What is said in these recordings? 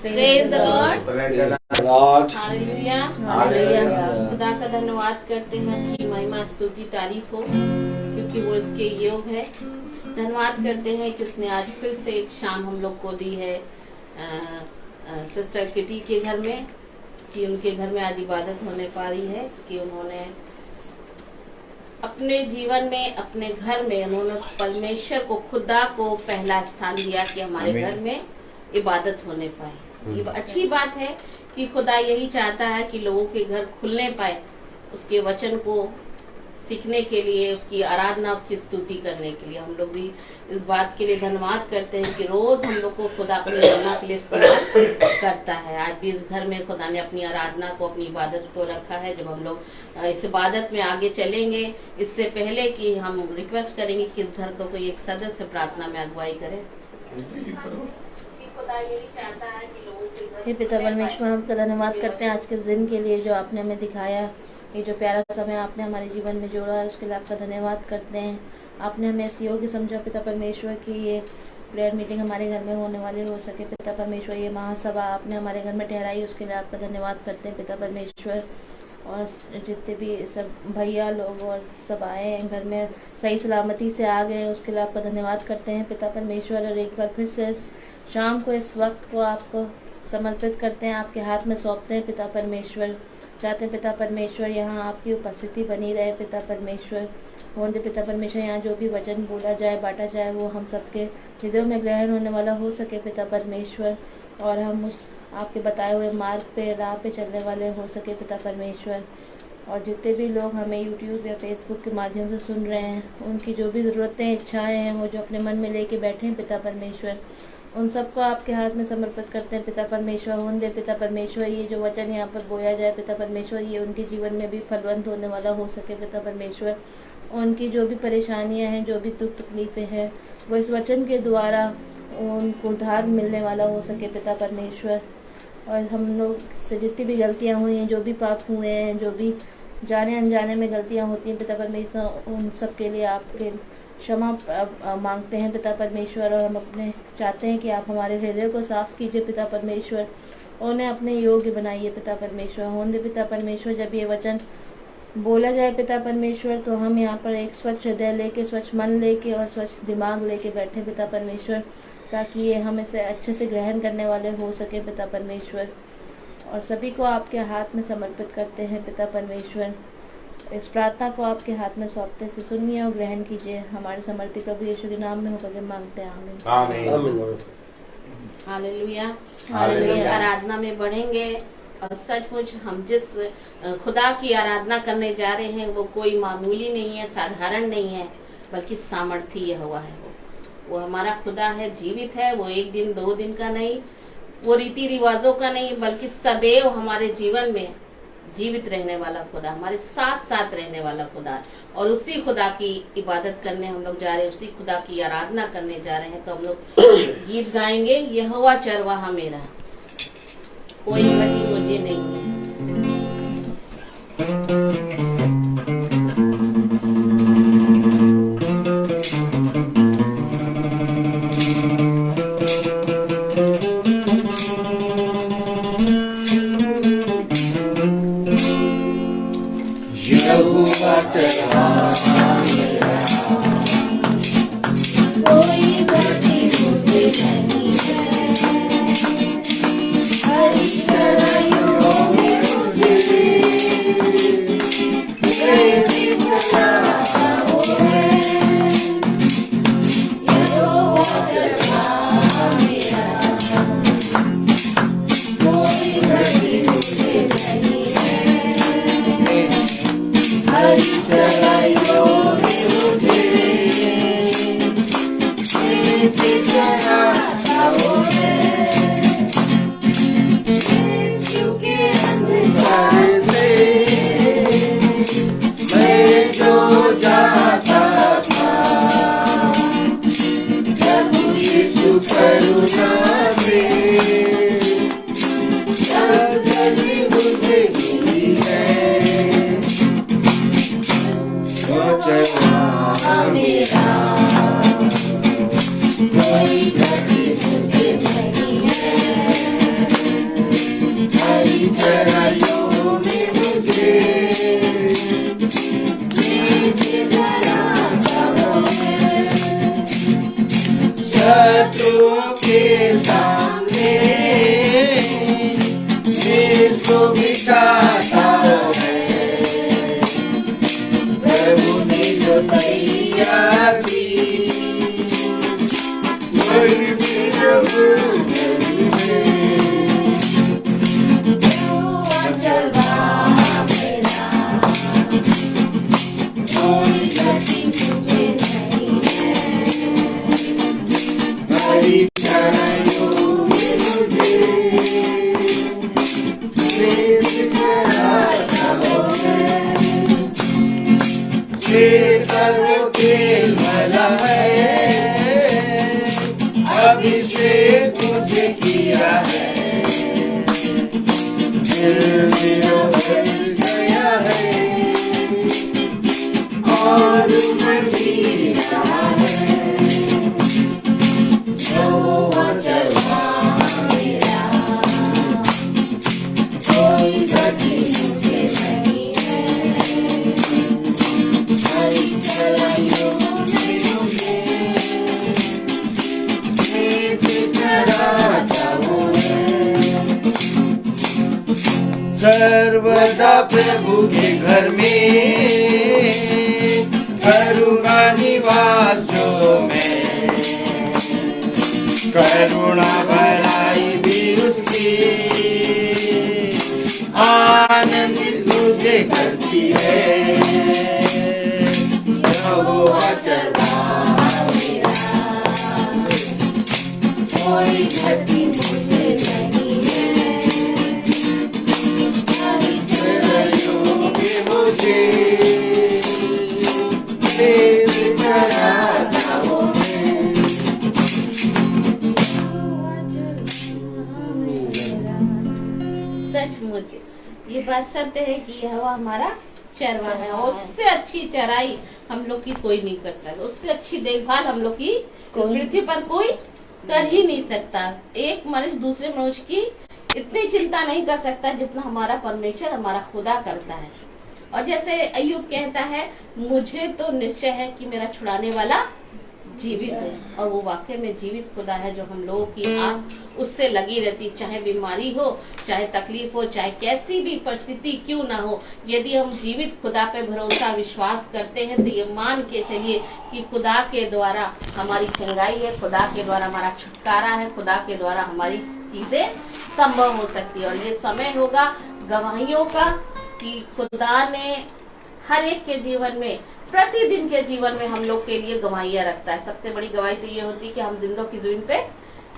Praise the Lord, hallelujah. खुदा का धन्यवाद करते हैं, उसकी महिमा स्तुति तारीफ हो, क्योंकि वो इसके योग है। धन्यवाद करते हैं कि उसने आज फिर से एक शाम हम लोग को दी है सिस्टर किटी के घर में, कि उनके घर में आज इबादत होने पा रही है, कि उन्होंने अपने जीवन में, अपने घर में उन्होंने परमेश्वर को, खुदा को पहला स्थान दिया कि हमारे घर में इबादत होने पाए। ये अच्छी बात है कि खुदा यही चाहता है कि लोगों के घर खुलने पाए, उसके वचन को सीखने के लिए, उसकी आराधना, उसकी स्तुति करने के लिए। हम लोग भी इस बात के लिए धन्यवाद करते हैं कि रोज हम लोग को खुदा अपनी महिमा के लिए इस्तेमाल करता है। आज भी इस घर में खुदा ने अपनी आराधना को, अपनी इबादत को रखा है। जब हम लोग इस इबादत में आगे चलेंगे, इससे पहले कि हम रिक्वेस्ट करेंगे कि इस घर को कोई एक सदस्य प्रार्थना में अगुवाई करे। खुदा यही चाहता है कि लोगों के घर, हे पिता परमेश्वर, हम आपका धन्यवाद करते हैं आज के इस दिन के लिए जो आपने हमें दिखाया, ये जो प्यारा समय आपने हमारे जीवन में जोड़ा है, उसके लिए आपका धन्यवाद करते हैं। आपने हमें इस योग्य समझा पिता परमेश्वर की ये प्रेयर मीटिंग हमारे घर में होने वाली हो सके। पिता परमेश्वर, ये महासभा आपने हमारे घर में ठहराई, उसके लिए आपका धन्यवाद करते हैं पिता परमेश्वर। और जितने भी सब भैया लोग और सब आए हैं घर में, सही सलामती से आ गए, उसके लिए आपका धन्यवाद करते हैं पिता परमेश्वर। और एक बार फिर से इस शाम को, इस वक्त को आपको समर्पित करते हैं, आपके हाथ में सौंपते हैं पिता परमेश्वर। चाहते हैं पिता परमेश्वर यहाँ आपकी उपस्थिति बनी रहे पिता परमेश्वर। होने पिता परमेश्वर, यहाँ जो भी वचन बोला जाए, बांटा जाए, वो हम सबके हृदयों में ग्रहण होने वाला हो सके पिता परमेश्वर, और हम उस आपके बताए हुए मार्ग पे, राह पे चलने वाले हो सके पिता परमेश्वर। और जितने भी लोग हमें यूट्यूब या फेसबुक के माध्यम से सुन रहे हैं, उनकी जो भी ज़रूरतें, इच्छाएं हैं, वो जो अपने मन में लेके बैठे हैं पिता परमेश्वर, उन सबको आपके हाथ में समर्पित करते हैं पिता परमेश्वर। होने दे पिता परमेश्वर, ये जो वचन यहाँ पर बोया जाए पिता परमेश्वर, ये उनके जीवन में भी फलवंत होने वाला हो सके पिता परमेश्वर। उनकी जो भी परेशानियाँ हैं, जो भी दुख तकलीफ़ें हैं, वो इस वचन के द्वारा उनको उद्धार मिलने वाला हो सके पिता परमेश्वर। और हम लोग से जितनी भी गलतियाँ हुई हैं, जो भी पाप हुए हैं, जो भी जाने अनजाने में गलतियाँ होती हैं पिता परमेश्वर, उन सब के लिए आपके क्षमा मांगते हैं पिता परमेश्वर। और हम अपने चाहते हैं कि आप हमारे हृदय को साफ कीजिए पिता परमेश्वर, और उन्हें अपने योग्य बनाइए पिता परमेश्वर। होने पिता परमेश्वर, जब ये वचन बोला जाए पिता परमेश्वर, तो हम यहाँ पर एक स्वच्छ हृदय लेके, स्वच्छ मन लेके और स्वच्छ दिमाग लेके बैठे पिता परमेश्वर, ताकि ये हम इसे अच्छे से ग्रहण करने वाले हो सके पिता परमेश्वर। और सभी को आपके हाथ में समर्पित करते हैं पिता परमेश्वर। इस प्रार्थना को आपके हाथ में सौंपते से सुनिए और ग्रहण कीजिए। हमारे समर्थी प्रभु यीशु के नाम में होकर मांगते हैं, आमीन। हालेलुया। हालेलुया। आराधना में बढ़ेंगे, और सचमुच हम जिस खुदा की आराधना करने जा रहे हैं, वो कोई मामूली नहीं है, साधारण नहीं है, बल्कि सामर्थ्य हुआ है। वो हमारा खुदा है, जीवित है। वो एक दिन, 2 दिन का नहीं, वो रीति रिवाजों का नहीं, बल्कि सदैव हमारे जीवन में जीवित रहने वाला खुदा, हमारे साथ साथ रहने वाला खुदा है। और उसी खुदा की इबादत करने हम लोग जा रहे हैं, उसी खुदा की आराधना करने जा रहे हैं। तो हम लोग गीत गाएंगे, यहोवा चरवाहा मेरा, कोई घटी मुझे नहीं। कोई गति मुझे नहीं है, हरी चराइयों में मुझे प्रेरित बनाता वो है। यहोवा चरवाहा मेरा, कोई गति मुझे नहीं है, हरी चराइयों में मुझे मैं जो जाता था, प्रभु यीशु करुणा से मुझे मिली है। वो चरवाहा मेरा, कोई निरवधि दया है और मर्जी है। यहोवा चरवाहा मेरा, कोई गति मुझे नहीं है। हरी चराइयों में मुझे खेत चराता हूँ। सर्वदा प्रभु के घर में करूँगा निवास जो मैं, करुणा भलाई भी उसकी आनंदित मुझे करती है। यहोवा चरवाहा मेरा, कोई गति मुझे नहीं है। मुझे सचमुच ये बात सत्य है कि यह हमारा चरवाहा है और उससे अच्छी चराई हम लोग की कोई नहीं कर सकता। उससे अच्छी देखभाल हम लोग की पृथ्वी पर कोई कर ही नहीं सकता। एक मनुष्य दूसरे मनुष्य की इतनी चिंता नहीं कर सकता जितना हमारा परमेश्वर हमारा खुदा करता है। और जैसे अय्यूब कहता है, मुझे तो निश्चय है कि मेरा छुड़ाने वाला जीवित है। और वो वाकई में जीवित खुदा है जो हम लोगों की आस उससे लगी रहती, चाहे बीमारी हो, चाहे तकलीफ हो, चाहे कैसी भी परिस्थिति क्यों ना हो। यदि हम जीवित खुदा पे भरोसा विश्वास करते हैं तो ये मान के चलिए कि खुदा के द्वारा हमारी चंगाई है, खुदा के द्वारा हमारा छुटकारा है, खुदा के द्वारा हमारी चीजें संभव हो सकती है। और ये समय होगा गवाहियों का कि खुदा ने हर एक के जीवन में, प्रतिदिन के जीवन में हम लोग के लिए गवाहियां रखता है। सबसे बड़ी गवाही तो ये होती है कि हम जिंदों की जमीन पे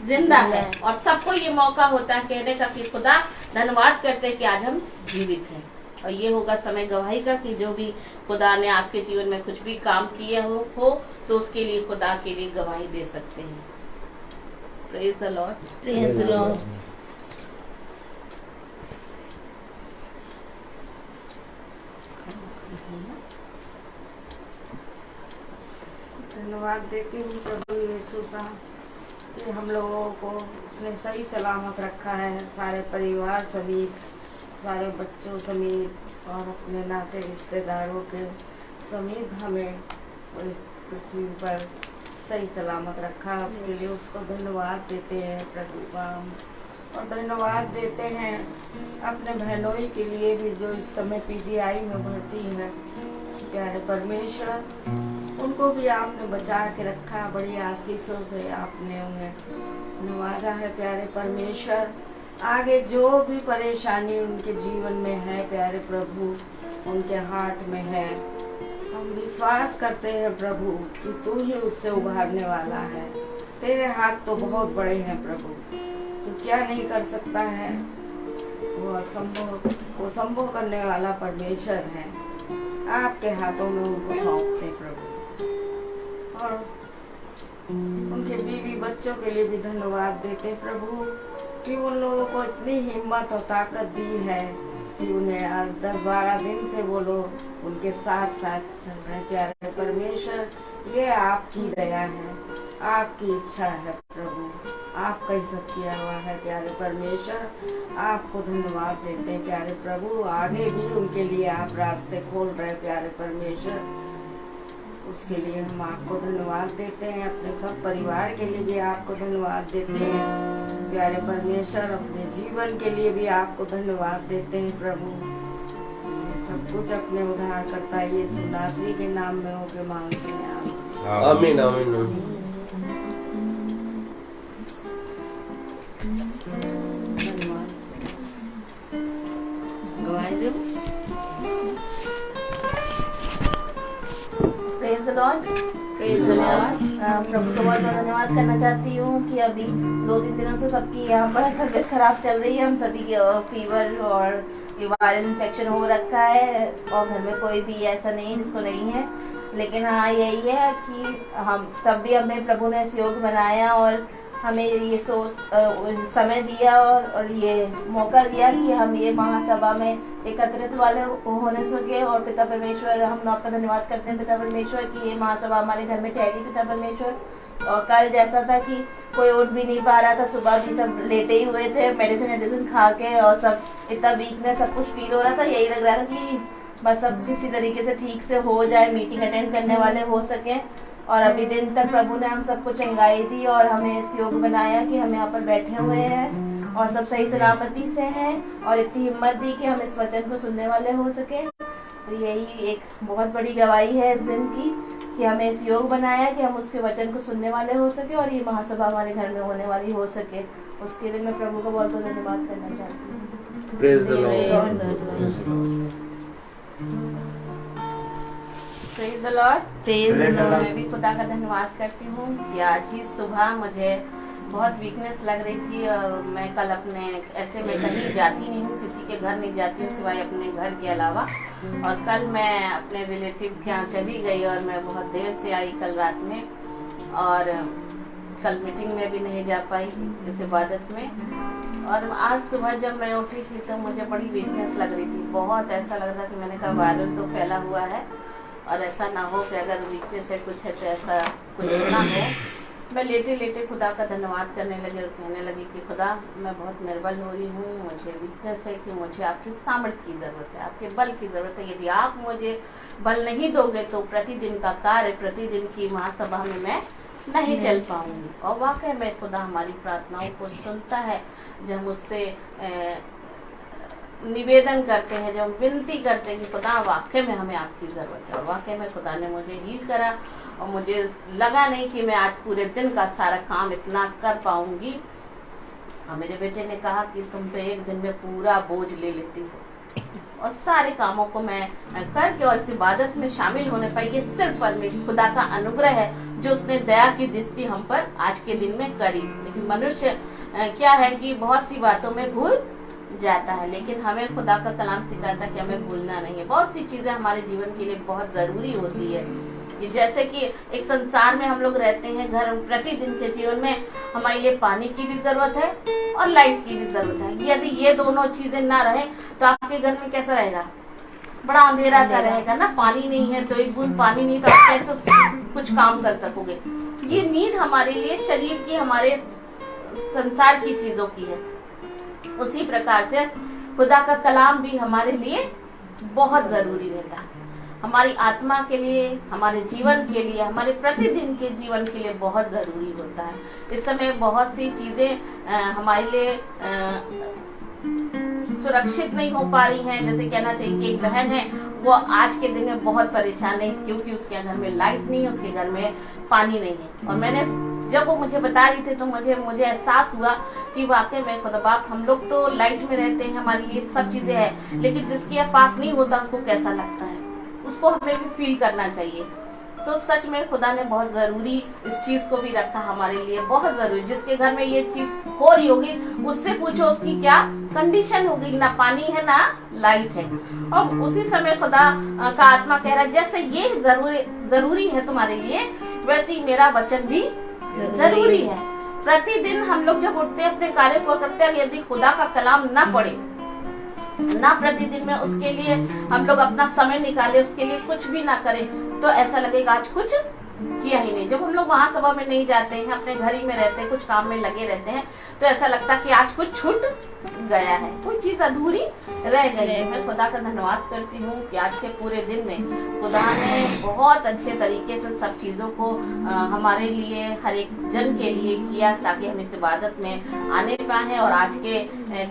जिंदा है और सबको ये मौका होता है कहने का कि खुदा धन्यवाद करते हैं कि आज हम जीवित हैं। और ये होगा समय गवाही का कि जो भी खुदा ने आपके जीवन में कुछ भी काम किए हो तो उसके लिए खुदा के लिए गवाही दे सकते हैं। Praise the lord, praise the Lord. धन्यवाद देती हूँ प्रभु यीशु का कि हम लोगों को उसने सही सलामत रखा है, सारे परिवार समेत, सारे बच्चों समेत और अपने नाते रिश्तेदारों के समेत हमें इस पृथ्वी पर सही सलामत रखा। उसके लिए उसको धन्यवाद देते हैं प्रभु का हम। और धन्यवाद देते हैं अपने बहनोई के लिए भी जो इस समय पीजीआई में भर्ती है। प्यारे परमेश्वर, उनको भी आपने बचा के रखा, बड़ी आशीषों से आपने उन्हें नवाजा है। प्यारे परमेश्वर, आगे जो भी परेशानी उनके जीवन में है प्यारे प्रभु, उनके हार्ट में है, हम विश्वास करते हैं प्रभु कि तू ही उससे उभारने वाला है। तेरे हाथ तो बहुत बड़े हैं प्रभु, तू क्या नहीं कर सकता है। वो संभव करने वाला परमेश्वर है। आपके हाथों में उनको सौंपते प्रभु। और उनके बीवी बच्चों के लिए भी धन्यवाद देते प्रभु कि उन लोगों को इतनी हिम्मत और ताकत दी है कि उन्हें आज 10-12 दिन से वो लोग उनके साथ साथ चल रहे। प्यारे परमेश्वर, ये आपकी दया है, आपकी इच्छा है प्रभु, आपका ही सब किया हुआ है। प्यारे परमेश्वर, आपको धन्यवाद देते हैं प्यारे प्रभु। आगे भी उनके लिए आप रास्ते खोल रहे प्यारे परमेश्वर, उसके लिए हम आपको धन्यवाद देते हैं। अपने सब परिवार के लिए भी आपको धन्यवाद देते हैं प्यारे परमेश्वर। अपने जीवन के लिए भी आपको धन्यवाद देते हैं प्रभु। ये सब कुछ अपने उद्धारकर्ता यीशु नासरी के नाम में होके मांगते हैं आप। आमीन आमीन आमीन। धन्यवाद। गवाही दो। Praise the lord, praise the lord. प्रभु का बहुत बहुत धन्यवाद करना चाहती हूँ कि अभी 2-3 दिनों से सबकी यहाँ पर तबीयत खराब चल रही है। हम सभी के फीवर और वायरल इन्फेक्शन हो रखा है और घर में कोई भी ऐसा नहीं जिसको नहीं है। लेकिन हाँ, यही है कि हम तब भी हमें प्रभु ने इस योग बनाया और हमें ये समय दिया और ये मौका दिया कि हम ये महासभा में एकत्रित वाले होने सके। और पिता परमेश्वर, हम आपका धन्यवाद करते हैं पिता परमेश्वर कि ये महासभा हमारे घर में ठहरी पिता परमेश्वर। और कल जैसा था कि कोई उठ भी नहीं पा रहा था, सुबह भी सब लेटे ही हुए थे मेडिसिन खा के, और सब इतना वीकनेस सब कुछ फील हो रहा था। यही लग रहा था कि बस सब किसी तरीके से ठीक से हो जाए, मीटिंग अटेंड करने वाले हो सके। और अभी दिन तक प्रभु ने हम सबको चंगाई दी और हमें इस योग बनाया कि हम यहाँ पर बैठे हुए हैं और सब सही सलामती से हैं, और इतनी हिम्मत दी कि हम इस वचन को सुनने वाले हो सके। तो यही एक बहुत बड़ी गवाही है इस दिन की कि हमें इस योग बनाया कि हम उसके वचन को सुनने वाले हो सके और ये महासभा हमारे घर में होने वाली हो सके। उसके लिए मैं प्रभु को बहुत बहुत धन्यवाद करना चाहती हूँ। Praise the Lord. Praise the Lord. Praise the Lord. मैं भी खुदा का धन्यवाद करती हूँ कि आज ही सुबह मुझे बहुत वीकनेस लग रही थी और मैं कल अपने ऐसे में कहीं जाती नहीं हूँ, किसी के घर नहीं जाती हूँ सिवाय अपने घर के अलावा। और कल मैं अपने रिलेटिव के यहाँ चली गई और मैं बहुत देर से आई कल रात में, और कल मीटिंग में भी नहीं जा पाई इस इबादत में। और आज सुबह जब मैं उठी थी तो मुझे बड़ी वीकनेस लग रही थी, बहुत ऐसा लग रहा था कि मैंने कहा वायरल तो फैला हुआ है और ऐसा ना हो कि अगर वीकनेस है कुछ है तो ऐसा कुछ ना हो। मैं लेटे लेटे खुदा का धन्यवाद करने लगी और कहने लगी कि खुदा मैं बहुत निर्बल हो रही हूँ, मुझे वीकनेस है कि मुझे आपकी सामर्थ्य की ज़रूरत है, आपके बल की ज़रूरत है। यदि आप मुझे बल नहीं दोगे तो प्रतिदिन का कार्य, प्रतिदिन की महासभा में मैं नहीं चल पाऊंगी। और वाकई में खुदा हमारी प्रार्थनाओं को सुनता है जब हम उससे निवेदन करते हैं, जब हम विनती करते हैं कि खुदा वाकई में हमें आपकी ज़रूरत है। और वाकई में खुदा ने मुझे हील करा और मुझे लगा नहीं कि मैं आज पूरे दिन का सारा काम इतना कर पाऊंगी। और मेरे बेटे ने कहा कि तुम तो एक दिन में पूरा बोझ ले लेती हो, और सारे कामों को मैं करके और इस इबादत में शामिल होने पाई। ये सिर्फ परमेश्वर खुदा का अनुग्रह है जो उसने दया की दृष्टि हम पर आज के दिन में करी। लेकिन मनुष्य क्या है कि बहुत सी बातों में भूल जाता है, लेकिन हमें खुदा का कलाम सिखाता है कि हमें भूलना नहीं है। बहुत सी चीजें हमारे जीवन के लिए बहुत जरूरी होती है। जैसे कि एक संसार में हम लोग रहते हैं, घर प्रतिदिन के जीवन में हमारे लिए पानी की भी जरूरत है और लाइट की भी जरूरत है। यदि ये दोनों चीजें ना रहे तो आपके घर में कैसा रहेगा? बड़ा अंधेरा सा रहेगा ना। पानी नहीं है तो एक बूंद पानी नहीं तो आप कैसे कुछ काम कर सकोगे? ये नीड हमारे लिए शरीर की, हमारे संसार की चीजों की है। उसी प्रकार से खुदा का कलाम भी हमारे लिए बहुत जरूरी रहता है, हमारी आत्मा के लिए, हमारे जीवन के लिए, हमारे प्रतिदिन के जीवन के लिए बहुत जरूरी होता है। इस समय बहुत सी चीजें हमारे लिए सुरक्षित नहीं हो पा रही हैं। जैसे कहना चाहिए कि एक बहन है, वो आज के दिन में बहुत परेशान है क्योंकि उसके घर में लाइट नहीं है, उसके घर में पानी नहीं है। और मैंने जब वो मुझे बता रही थी तो मुझे एहसास हुआ कि वाकई में खुदा बाप, हम लोग तो लाइट में रहते हैं, हमारे लिए सब चीजें हैं, लेकिन जिसके पास नहीं होता उसको कैसा लगता है, उसको हमें भी फील करना चाहिए। तो सच में खुदा ने बहुत जरूरी इस चीज को भी रखा हमारे लिए, बहुत जरूरी। जिसके घर में ये चीज हो रही होगी उससे पूछो उसकी क्या कंडीशन होगी, ना पानी है ना लाइट है। और उसी समय खुदा का आत्मा कह रहा है जैसे ये जरूरी है तुम्हारे लिए, वैसे ही मेरा वचन भी जरूरी है। प्रतिदिन हम लोग जब उठते हैं अपने कार्य को करते हैं, यदि खुदा का कलाम ना पढ़े ना प्रतिदिन में उसके लिए हम लोग अपना समय निकाले, उसके लिए कुछ भी ना करें, तो ऐसा लगेगा आज कुछ किया ही नहीं। जब हम लोग महासभा में नहीं जाते हैं, अपने घर ही में रहते हैं, कुछ काम में लगे रहते हैं, तो ऐसा लगता है कि आज कुछ छूट गया है, कोई चीज अधूरी रह गई है। मैं खुदा का धन्यवाद करती हूँ कि आज के पूरे दिन में खुदा ने बहुत अच्छे तरीके से सब चीजों को हमारे लिए, हर एक जन के लिए किया, ताकि हम इस इबादत में आने पाए और आज के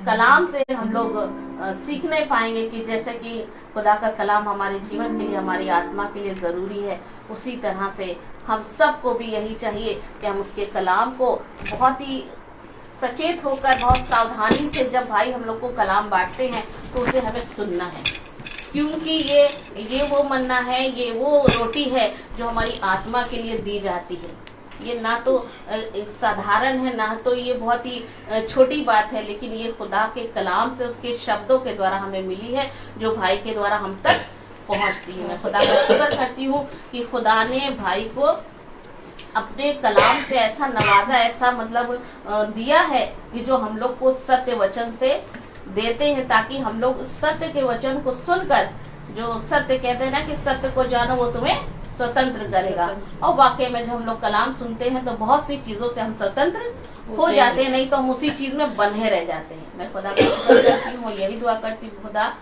कलाम से हम लोग सीखने पाएंगे कि जैसे कि खुदा का कलाम हमारे जीवन के लिए, हमारी आत्मा के लिए जरूरी है, उसी तरह से हम सबको भी यही चाहिए कि हम उसके कलाम को बहुत ही सचेत होकर, बहुत सावधानी से, जब भाई हम लोग को कलाम बांटते हैं तो उसे हमें सुनना है, क्योंकि ये वो मन्ना है, ये वो रोटी है जो हमारी आत्मा के लिए दी जाती है। ये ना तो साधारण है, ना तो ये बहुत ही छोटी बात है, लेकिन ये खुदा के कलाम से, उसके शब्दों के द्वारा हमें मिली है, जो भाई के द्वारा हम तक पहुंचती है। मैं खुदा का शुक्र करती हूँ कि खुदा ने भाई को अपने कलाम से ऐसा नवाजा, ऐसा मतलब दिया है कि जो हम लोग को सत्य वचन से देते हैं, ताकि हम लोग उस सत्य के वचन को सुनकर, जो सत्य कहते हैं ना कि सत्य को जानो वो तुम्हें स्वतंत्र करेगा। और वाकई में जब हम लोग कलाम सुनते हैं तो बहुत सी चीजों से हम स्वतंत्र हो जाते हैं, नहीं तो हम उसी चीज में बंधे रह जाते हैं। मैं खुदा का शुक्र करती हूँ, यही दुआ करती हूँ खुदा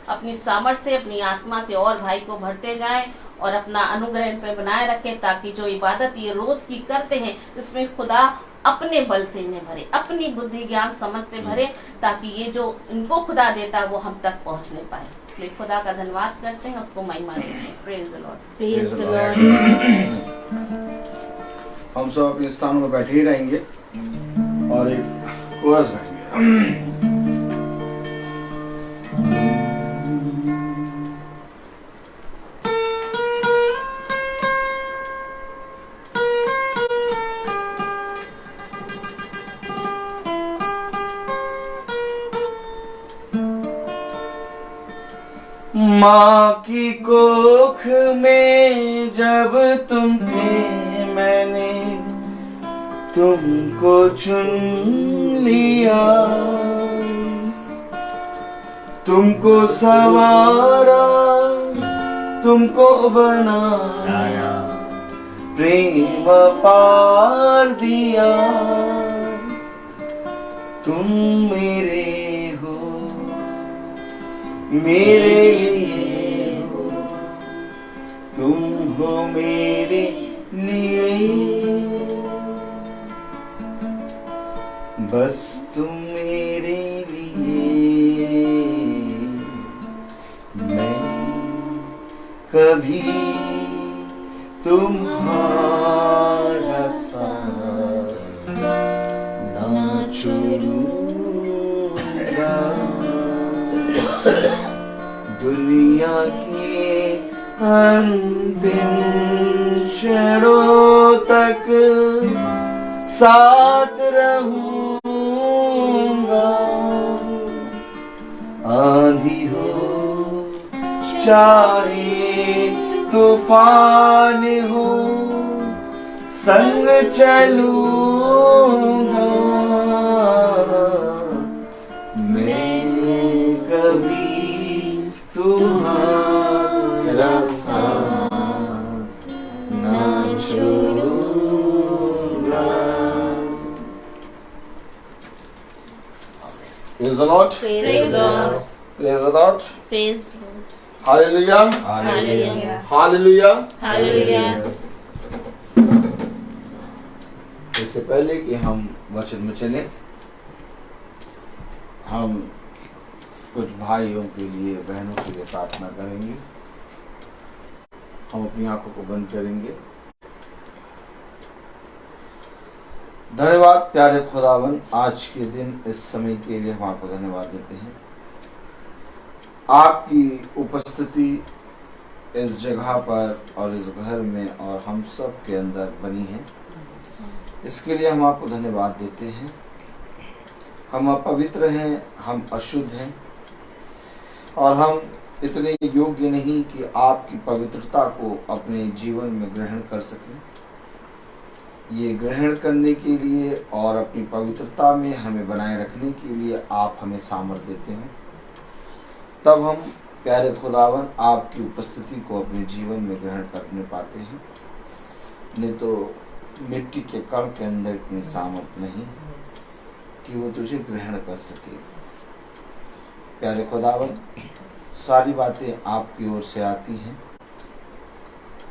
अपनी सामर्थ से, अपनी आत्मा से और भाई को भरते जाए और अपना अनुग्रह इन पे बनाए रखे, ताकि जो इबादत ये रोज की करते हैं इसमें खुदा अपने बल से इन्हें भरे, अपनी बुद्धि ज्ञान समझ से भरे, ताकि ये जो इनको खुदा देता है वो हम तक पहुंचने पाए। इसलिए खुदा का धन्यवाद करते हैं, उसको महिमा देते हैं। Praise the lord, praise the Lord. हम सब अपने स्थानों में बैठे ही रहेंगे और एक कोरस गाएंगे। माँ की कोख में जब तुम थे, मैंने तुमको चुन लिया, तुमको सवारा, तुमको बनाया, प्रेम पार दिया। तुम मेरे हो, मेरे लिए हो, तुम हो मेरे लिए, बस तुम मेरे लिए। मैं कभी तुम्हारा साथ ना छोड़ूंगा, दुनिया के अंतिम क्षणों तक साथ रहूंगा। आंधी हो चाहे तूफान हो, संग चलूंगा। मैं कभी तुम्हारा साथ ना छोड़ूंगा। Praise the Lord. Praise the Lord. Praise the Lord. Praise the Lord. Hallelujah. Hallelujah. Hallelujah. Hallelujah. इससे पहले कि हम वचन में चलें, हम कुछ भाइयों के लिए, बहनों के लिए प्रार्थना करेंगे। हम अपनी आंखों को बंद करेंगे। धन्यवाद प्यारे खुदावन, आज के दिन इस समय के लिए हम आपको धन्यवाद देते हैं। आपकी उपस्थिति इस जगह पर और इस घर में और हम सब के अंदर बनी है, इसके लिए हम आपको धन्यवाद देते हैं। हम अपवित्र हैं, हम अशुद्ध हैं और हम इतने योग्य नहीं कि आपकी पवित्रता को अपने जीवन में ग्रहण कर सकें। ये ग्रहण करने के लिए और अपनी पवित्रता में हमें बनाए रखने के लिए आप हमें सामर्थ्य देते हैं। तब हम प्यारे खुदावन आपकी उपस्थिति को अपने जीवन में ग्रहण करने पाते हैं। नहीं तो मिट्टी के कण के अंदर इतनी सामर्थ्य नहीं कि वो तुझे ग्रहण कर सके। प्यारे खुदावन, सारी बातें आपकी ओर से आती हैं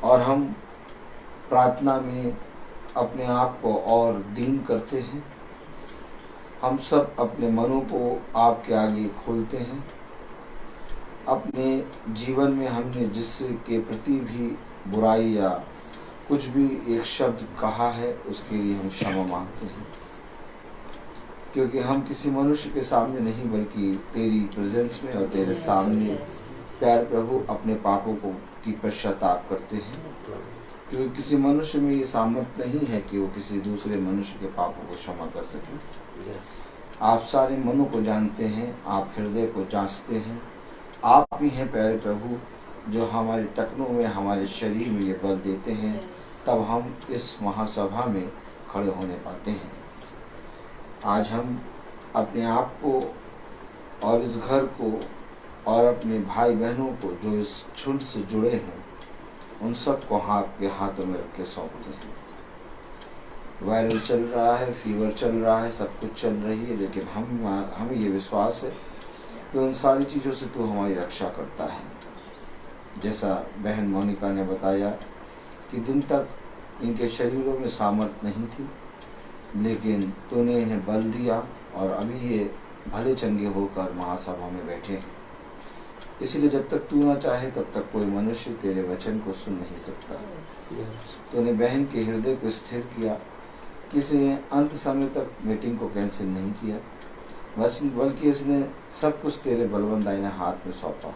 और हम प्रार्थना में अपने आप को और दीन करते हैं। हम सब अपने मनों को आपके आगे खोलते हैं। अपने जीवन में हमने जिसके प्रति भी बुराई या कुछ भी एक शब्द कहा है, उसके लिए हम क्षमा मांगते हैं, क्योंकि हम किसी मनुष्य के सामने नहीं बल्कि तेरी प्रेजेंस में और तेरे सामने प्यार प्रभु अपने पापों को की पश्चाताप करते हैं, क्योंकि किसी मनुष्य में ये सामर्थ्य नहीं है कि वो किसी दूसरे मनुष्य के पापों को क्षमा कर सके। आप सारे मनों को जानते हैं, आप हृदय को जांचते हैं। आप ही हैं प्यारे प्रभु जो हमारे टखनों में, हमारे शरीर में ये बल देते हैं तब हम इस महासभा में खड़े होने पाते हैं। आज हम अपने आप को और इस घर को और अपने भाई बहनों को जो इस झुंड से जुड़े हैं उन सबको आपके हाथों में रख के सौंपते हैं। वायरल चल रहा है, फीवर चल रहा है, सब कुछ चल रही है, लेकिन हमें ये विश्वास है कि उन सारी चीज़ों से तू हमारी रक्षा करता है। जैसा बहन मोनिका ने बताया कि दिन तक इनके शरीरों में सामर्थ नहीं थी, लेकिन तूने इन्हें बल दिया और अभी ये भले चंगे होकर महासभा में बैठे हैं। इसलिए जब तक तू ना चाहे तब तक कोई मनुष्य तेरे वचन को सुन नहीं सकता। तूने बहन के हृदय को स्थिर किया, किसी ने अंत समय तक मीटिंग को कैंसिल नहीं किया, बल्कि इसने सब कुछ तेरे बलवंत दाहिने हाथ में सौंपा।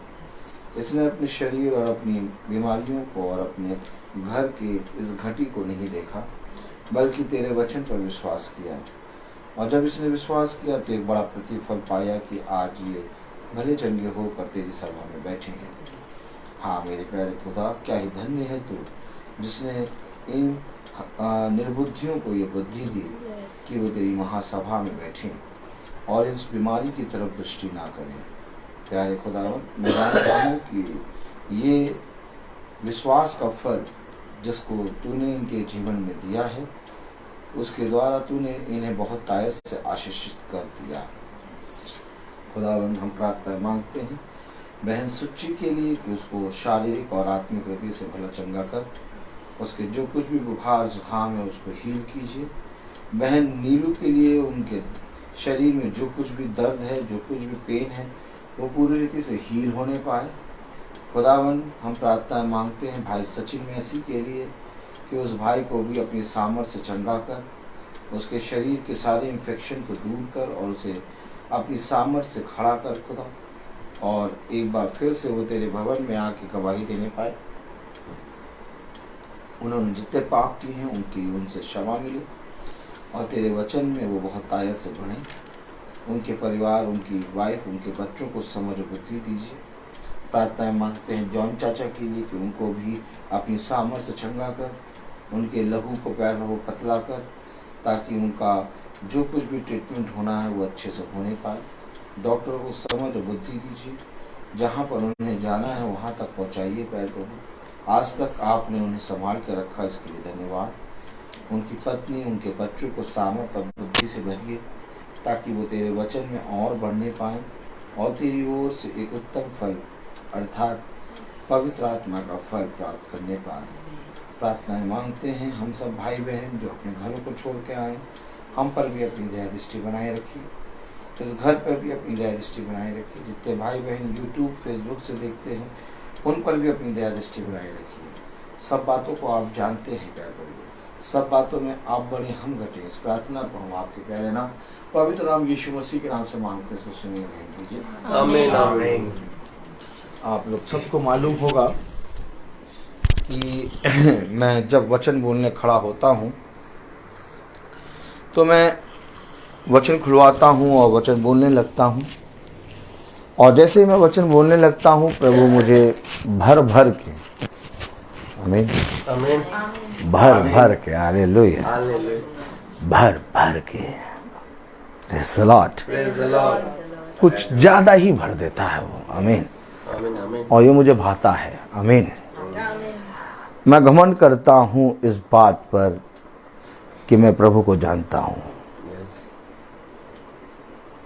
इसने अपने शरीर और अपनी बीमारियों को और अपने घर के इस घटी को नहीं देखा, बल्कि तेरे वचन पर विश्वास किया। और जब इसने विश्वास किया तो एक बड़ा प्रतिफल पाया कि आज ये भले चंगे होकर तेरी सभा में बैठे हैं। हाँ मेरे प्यारे खुदा, क्या ही धन्य है तू जिसने इन निर्बुद्धियों को ये बुद्धि दी कि वो तेरी महासभा में बैठे और इस बीमारी की तरफ दृष्टि ना करें। प्यारे खुदा, मैं जानता हूँ कि ये विश्वास का फल जिसको तूने इनके जीवन में दिया है, उसके द्वारा तूने इन्हें बहुत तायत से आशीषित कर दिया। खुदावंद, हम प्रार्थना मांगते हैं बहन सुच्ची के लिए कि उसको शारीरिक और आत्मिक रीति से भला चंगा कर, उसके जो कुछ भी बुखार जुकाम है उसको हील कीजिए। बहन नीलू के लिए उनके शरीर में जो कुछ भी दर्द है, जो कुछ भी पेन है, वो पूरी रीति से हील होने पाए। खुदावंद, हम प्रार्थना मांगते हैं भाई सचिन मैसी के लिए कि उस भाई को भी अपनी सामर्थ्य से चंगा कर, उसके शरीर के सारे इन्फेक्शन को दूर कर और उसे अपनी सामर्थ्य से खड़ा कर खुदा, और एक बार फिर से वो तेरे भवन में आके गवाही देने पाए। उन्होंने जितने पाप किए हैं उनसे क्षमा मिले और तेरे वचन में वो बहुत तायत से बढ़े। उनके परिवार, उनकी वाइफ, उनके बच्चों को समझ और बुद्धि दीजिए। प्रार्थनाएं मांगते हैं जॉन चाचा के लिए कि उनको भी अपनी सामर्थ्य से चंगा कर, उनके लहू को पैर को पतला कर, ताकि उनका जो कुछ भी ट्रीटमेंट होना है वो अच्छे से होने पाए। डॉक्टरों को समझ और बुद्धि दीजिए, जहाँ पर उन्हें जाना है वहाँ तक पहुँचाइए। पैर प्रभु, आज तक आपने उन्हें संभाल कर रखा, इसके लिए धन्यवाद। उनकी पत्नी, उनके बच्चों को सामर्थ्य और बुद्धि से भरिए, ताकि वो तेरे वचन में और बढ़ने पाएँ और तेरी ओर से एक उत्तम फल अर्थात पवित्र आत्मा का फल प्राप्त करने पाए। प्रार्थनाएं मांगते हैं हम सब भाई बहन जो अपने घरों को छोड़ के आए, हम पर भी अपनी दया दृष्टि बनाए रखिए, इस घर पर भी अपनी दया दृष्टि बनाए रखिए। जितने भाई बहन यूट्यूब फेसबुक से देखते हैं उन पर भी अपनी दया दृष्टि बनाए रखिए। सब बातों को आप जानते हैं प्यार करिए, सब बातों में आप बड़े हम घटे। इस प्रार्थना को हम आपके प्यारे नाम पवित्र नाम यीशु मसीह के नाम से मांगते सुनिए कीजिए, आमीन आमीन। आप लोग सबको मालूम होगा कि मैं जब वचन बोलने खड़ा होता हूँ तो मैं वचन खुलवाता हूँ और वचन बोलने लगता हूँ, और जैसे ही मैं वचन बोलने लगता हूँ प्रभु मुझे भर भर के, आमीन आमीन, भर भर के, हालेलुया, हालेलुया, भर भर के, praise the Lord, praise the Lord, कुछ ज़्यादा ही भर देता है वो, आमीन। आमीन आमीन, और ये मुझे भाता है, आमीन। मैं घमंड करता हूँ इस बात पर कि मैं प्रभु को जानता हूँ।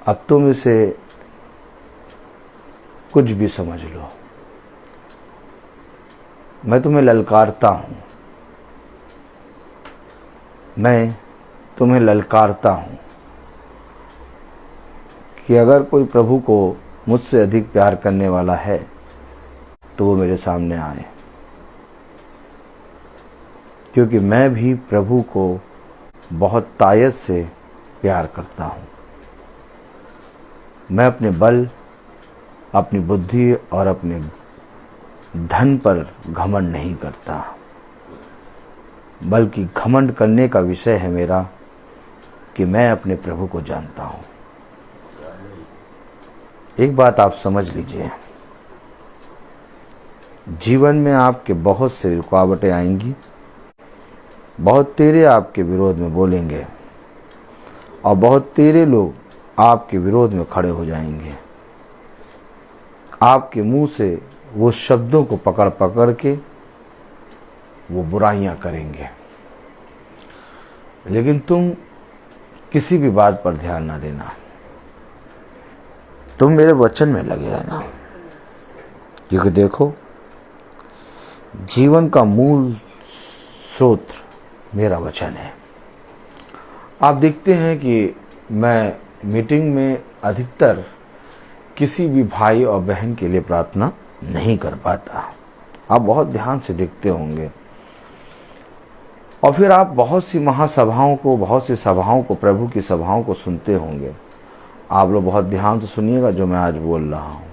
अब तुम इसे कुछ भी समझ लो, मैं तुम्हें ललकारता हूँ, मैं तुम्हें ललकारता हूँ कि अगर कोई प्रभु को मुझसे अधिक प्यार करने वाला है तो वो मेरे सामने आए, क्योंकि मैं भी प्रभु को बहुत तायत से प्यार करता हूँ। मैं अपने बल, अपनी बुद्धि और अपने धन पर घमंड नहीं करता, बल्कि घमंड करने का विषय है मेरा कि मैं अपने प्रभु को जानता हूँ। एक बात आप समझ लीजिए, जीवन में आपके बहुत से रुकावटें आएंगी, बहुत तेरे आपके विरोध में बोलेंगे और बहुत तेरे लोग आपके विरोध में खड़े हो जाएंगे। आपके मुंह से वो शब्दों को पकड़ पकड़ के वो बुराइयां करेंगे, लेकिन तुम किसी भी बात पर ध्यान ना देना। तुम मेरे वचन में लगे रहना, क्योंकि देखो जीवन का मूल स्रोत मेरा वचन है। आप देखते हैं कि मैं मीटिंग में अधिकतर किसी भी भाई और बहन के लिए प्रार्थना नहीं कर पाता। आप बहुत ध्यान से देखते होंगे, और फिर आप बहुत सी महासभाओं को, बहुत सी सभाओं को, प्रभु की सभाओं को सुनते होंगे। आप लोग बहुत ध्यान से सुनिएगा जो मैं आज बोल रहा हूँ।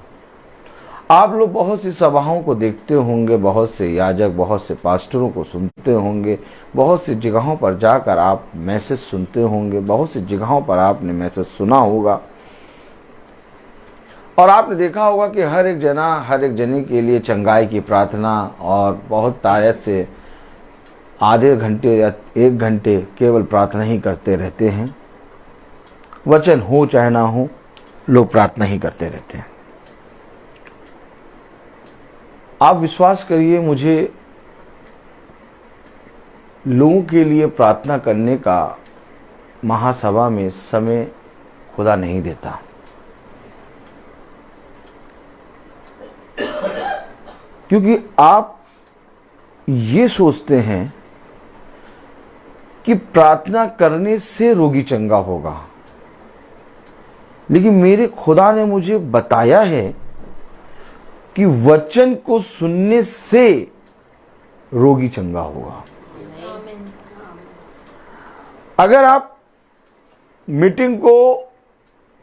आप लोग बहुत सी सभाओं को देखते होंगे, बहुत से याजक, बहुत से पास्टरों को सुनते होंगे, बहुत सी जगहों पर जाकर आप मैसेज सुनते होंगे, बहुत सी जगहों पर आपने मैसेज सुना होगा, और आपने देखा होगा कि हर एक जना, हर एक जने के लिए चंगाई की प्रार्थना और बहुत तायत से आधे घंटे या 1 घंटे केवल प्रार्थना ही करते रहते हैं। वचन हो चाहे ना हो, लोग प्रार्थना ही करते रहते हैं। आप विश्वास करिए, मुझे लोगों के लिए प्रार्थना करने का महासभा में समय खुदा नहीं देता। क्योंकि आप ये सोचते हैं कि प्रार्थना करने से रोगी चंगा होगा, लेकिन मेरे खुदा ने मुझे बताया है कि वचन को सुनने से रोगी चंगा होगा। अगर आप मीटिंग को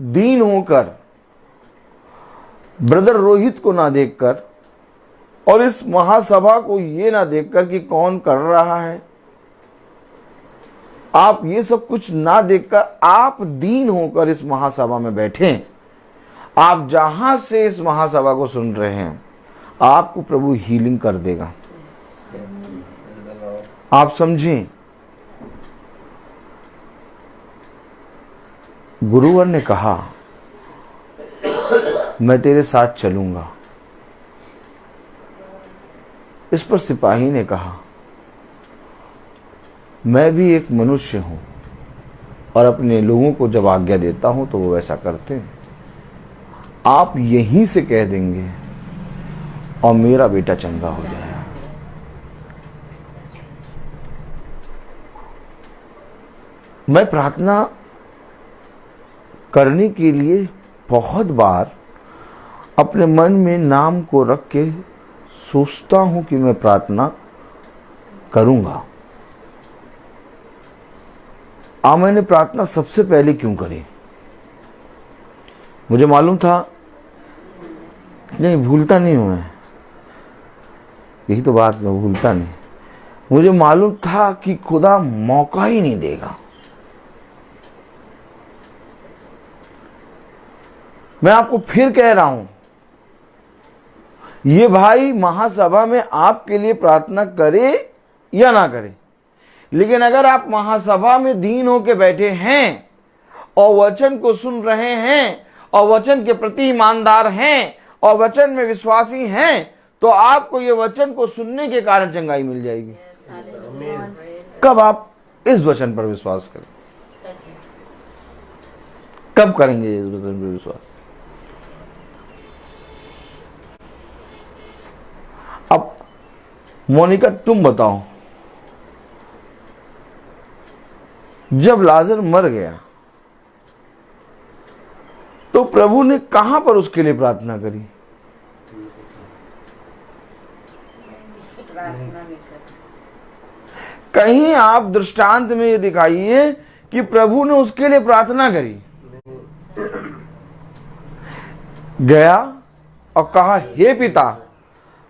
दीन होकर, ब्रदर रोहित को ना देखकर और इस महासभा को ये ना देखकर कि कौन कर रहा है, आप ये सब कुछ ना देखकर आप दीन होकर इस महासभा में बैठें, आप जहां से इस महासभा को सुन रहे हैं, आपको प्रभु हीलिंग कर देगा। आप समझें, गुरुवर ने कहा मैं तेरे साथ चलूंगा। इस पर सिपाही ने कहा मैं भी एक मनुष्य हूं और अपने लोगों को जब आज्ञा देता हूं तो वो वैसा करते हैं। आप यहीं से कह देंगे और मेरा बेटा चंगा हो जाएगा। मैं प्रार्थना करने के लिए बहुत बार अपने मन में नाम को रख के सोचता हूं कि मैं प्रार्थना करूंगा। मैंने प्रार्थना सबसे पहले क्यों करी? मुझे मालूम था, नहीं भूलता नहीं हूं मैं, यही तो बात, मैं भूलता नहीं। मुझे मालूम था कि खुदा मौका ही नहीं देगा। मैं आपको फिर कह रहा हूं, ये भाई महासभा में आपके लिए प्रार्थना करे या ना करे, लेकिन अगर आप महासभा में दीन होके बैठे हैं और वचन को सुन रहे हैं और वचन के प्रति ईमानदार हैं और वचन में विश्वासी हैं, तो आपको ये वचन को सुनने के कारण चंगाई मिल जाएगी। कब आप इस वचन पर विश्वास करें? कब करेंगे इस वचन पर विश्वास? अब मोनिका तुम बताओ, जब लाजर मर गया तो प्रभु ने कहां पर उसके लिए प्रार्थना करी? कहीं आप दृष्टांत में ये दिखाइए कि प्रभु ने उसके लिए प्रार्थना करी। गया और कहा, हे पिता,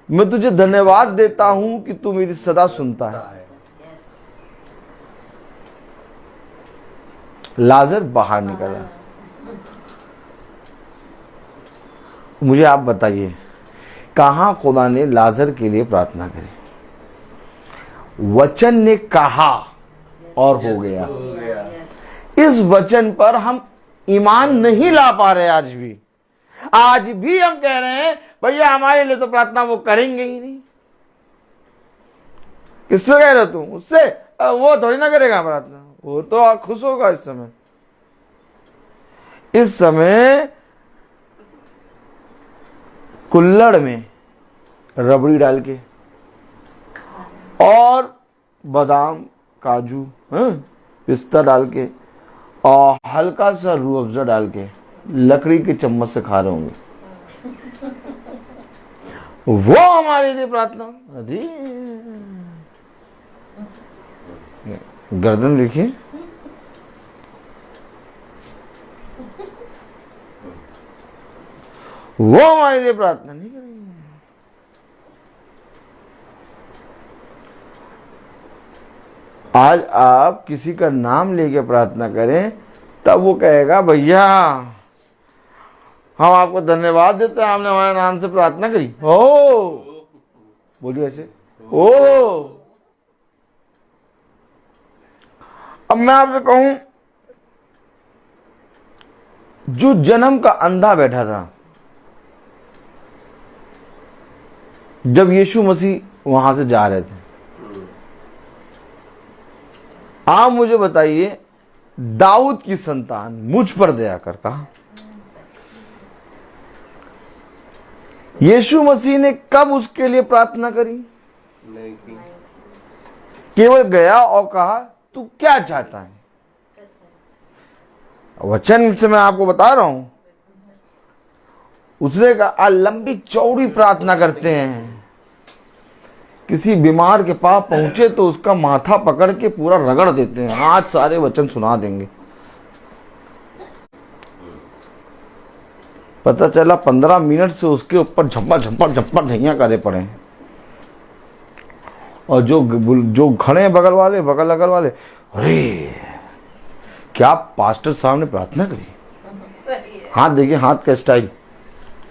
मैं तुझे धन्यवाद देता हूं कि तू मेरी सदा सुनता है। लाजर बाहर निकला। मुझे आप बताइए, कहां खुदा ने लाजर के लिए प्रार्थना करी? वचन ने कहा और हो गया। हो गया। इस वचन पर हम ईमान नहीं ला पा रहे आज भी। आज भी हम कह रहे हैं भैया हमारे लिए तो प्रार्थना वो करेंगे ही नहीं। किससे कह रहे हो तुम? उससे? वो थोड़ी ना करेगा प्रार्थना, वो तो खुश होगा इस समय। इस समय कुल्हड़ में रबड़ी डाल के और बादाम काजू पिस्ता डाल के और हल्का सा रूह अफ़ज़ा डाल के लकड़ी के चम्मच से खा रहे होंगे। वो हमारे लिए प्रार्थना। अरे गर्दन देखिए, वो हमारे लिए प्रार्थना नहीं करेंगे। आज आप किसी का नाम लेके प्रार्थना करें तब वो कहेगा भैया हम आपको धन्यवाद देते हैं, आपने हमारे नाम से प्रार्थना करी। ओ बोलिए ऐसे, ओ। अब मैं आपसे कहूं, जो जन्म का अंधा बैठा था जब यीशु मसीह वहां से जा रहे थे, आप मुझे बताइए, दाऊद की संतान मुझ पर दया कर कहा। यीशु मसीह ने कब उसके लिए प्रार्थना करी? नहीं की। केवल गया और कहा तू क्या चाहता है। वचन से मैं आपको बता रहा हूं, उसने कहा लंबी चौड़ी प्रार्थना करते हैं। किसी बीमार के पास पहुंचे तो उसका माथा पकड़ के पूरा रगड़ देते हैं, आज सारे वचन सुना देंगे। पता चला 15 मिनट से उसके ऊपर झप्पर झैया करे पड़े हैं। और जो खड़े हैं बगल वाले, अरे क्या पास्टर साहब ने प्रार्थना करी? हाथ देखिए, हाथ का स्टाइल,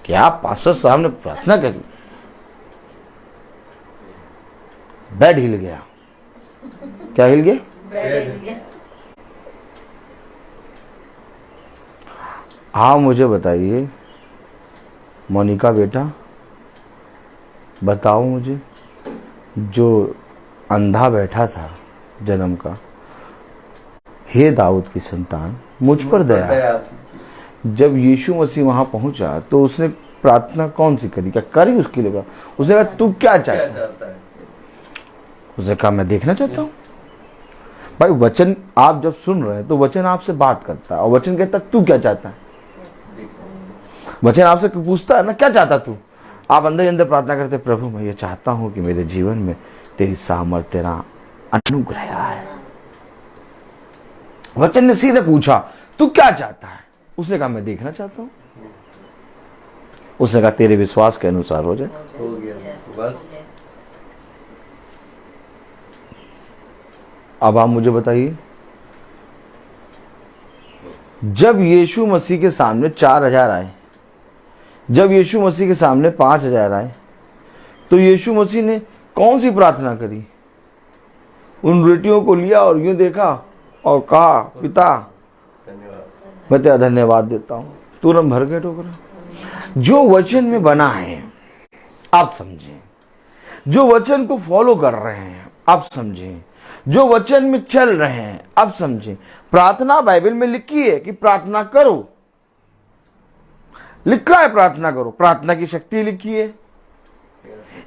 क्या पास्टर साहब ने प्रार्थना करी? बेड हिल गया। क्या हिल गया? हाँ मुझे बताइए मोनिका बेटा, बताओ मुझे, जो अंधा बैठा था जन्म का, हे दाऊद की संतान मुझ पर दया। जब यीशु मसीह वहां पहुंचा तो उसने प्रार्थना कौन सी करी? क्या करी उसके लिए? उसने कहा तू क्या चाहता है? उसने कहा मैं देखना चाहता हूं। भाई वचन आप जब सुन रहे हैं तो वचन आपसे बात करता है और वचन कहता है तू क्या चाहता है। वचन आपसे पूछता है ना क्या चाहता तू। आप अंदर अंदर प्रार्थना करते, प्रभु मैं ये चाहता हूं कि मेरे जीवन में तेरी सामर्थ, तेरा अनुग्रह आए। वचन ने सीधे पूछा तू क्या चाहता है? उसने कहा मैं देखना चाहता हूं। उसने कहा तेरे विश्वास के अनुसार हो जाए। हो गया बस। अब आप मुझे बताइए, जब यीशु मसीह के सामने 4000 आए, जब यीशु मसीह के सामने 5000 आए, तो यीशु मसीह ने कौन सी प्रार्थना करी? उन रोटियों को लिया और यूं देखा और कहा पिता धन्यवाद, मैं तेरा धन्यवाद देता हूं। तुरंत भर गए टोकरा। जो वचन में बना है आप समझें, जो वचन को फॉलो कर रहे हैं आप समझें, जो वचन में चल रहे हैं आप समझें। प्रार्थना बाइबल में लिखी है कि प्रार्थना करो, लिखा है प्रार्थना करो, प्रार्थना की शक्ति लिखी है,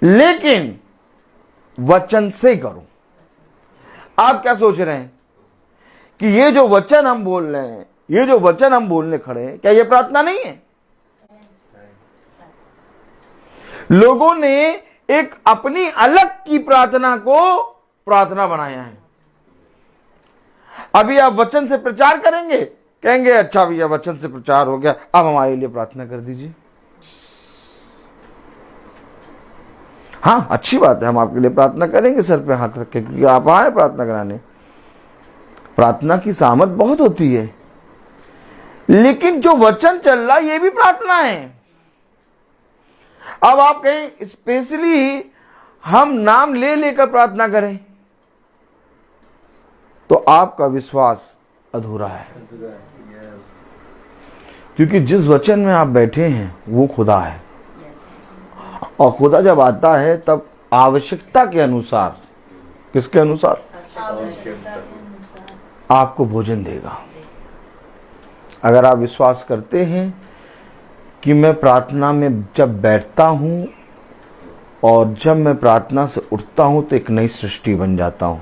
लेकिन वचन से करो। आप क्या सोच रहे हैं कि ये जो वचन हम बोल रहे हैं, ये जो वचन हम बोलने खड़े हैं, क्या ये प्रार्थना नहीं है? लोगों ने एक अपनी अलग की प्रार्थना को प्रार्थना बनाया है। अभी आप वचन से प्रचार करेंगे, कहेंगे अच्छा भैया वचन से प्रचार हो गया, अब हमारे लिए प्रार्थना कर दीजिए। हाँ अच्छी बात है, हम आपके लिए प्रार्थना करेंगे सर पे हाथ रख के, क्योंकि आप आए प्रार्थना कराने। प्रार्थना की सामर्थ बहुत होती है, लेकिन जो वचन चल रहा है ये भी प्रार्थना है। अब आप कहें स्पेशली हम नाम ले लेकर प्रार्थना करें, तो आपका विश्वास अधूरा है, क्योंकि जिस वचन में आप बैठे हैं वो खुदा है। और खुदा जब आता है तब आवश्यकता के अनुसार, किसके अनुसार? आपको भोजन देगा। अगर आप विश्वास करते हैं कि मैं प्रार्थना में जब बैठता हूं और जब मैं प्रार्थना से उठता हूं तो एक नई सृष्टि बन जाता हूं।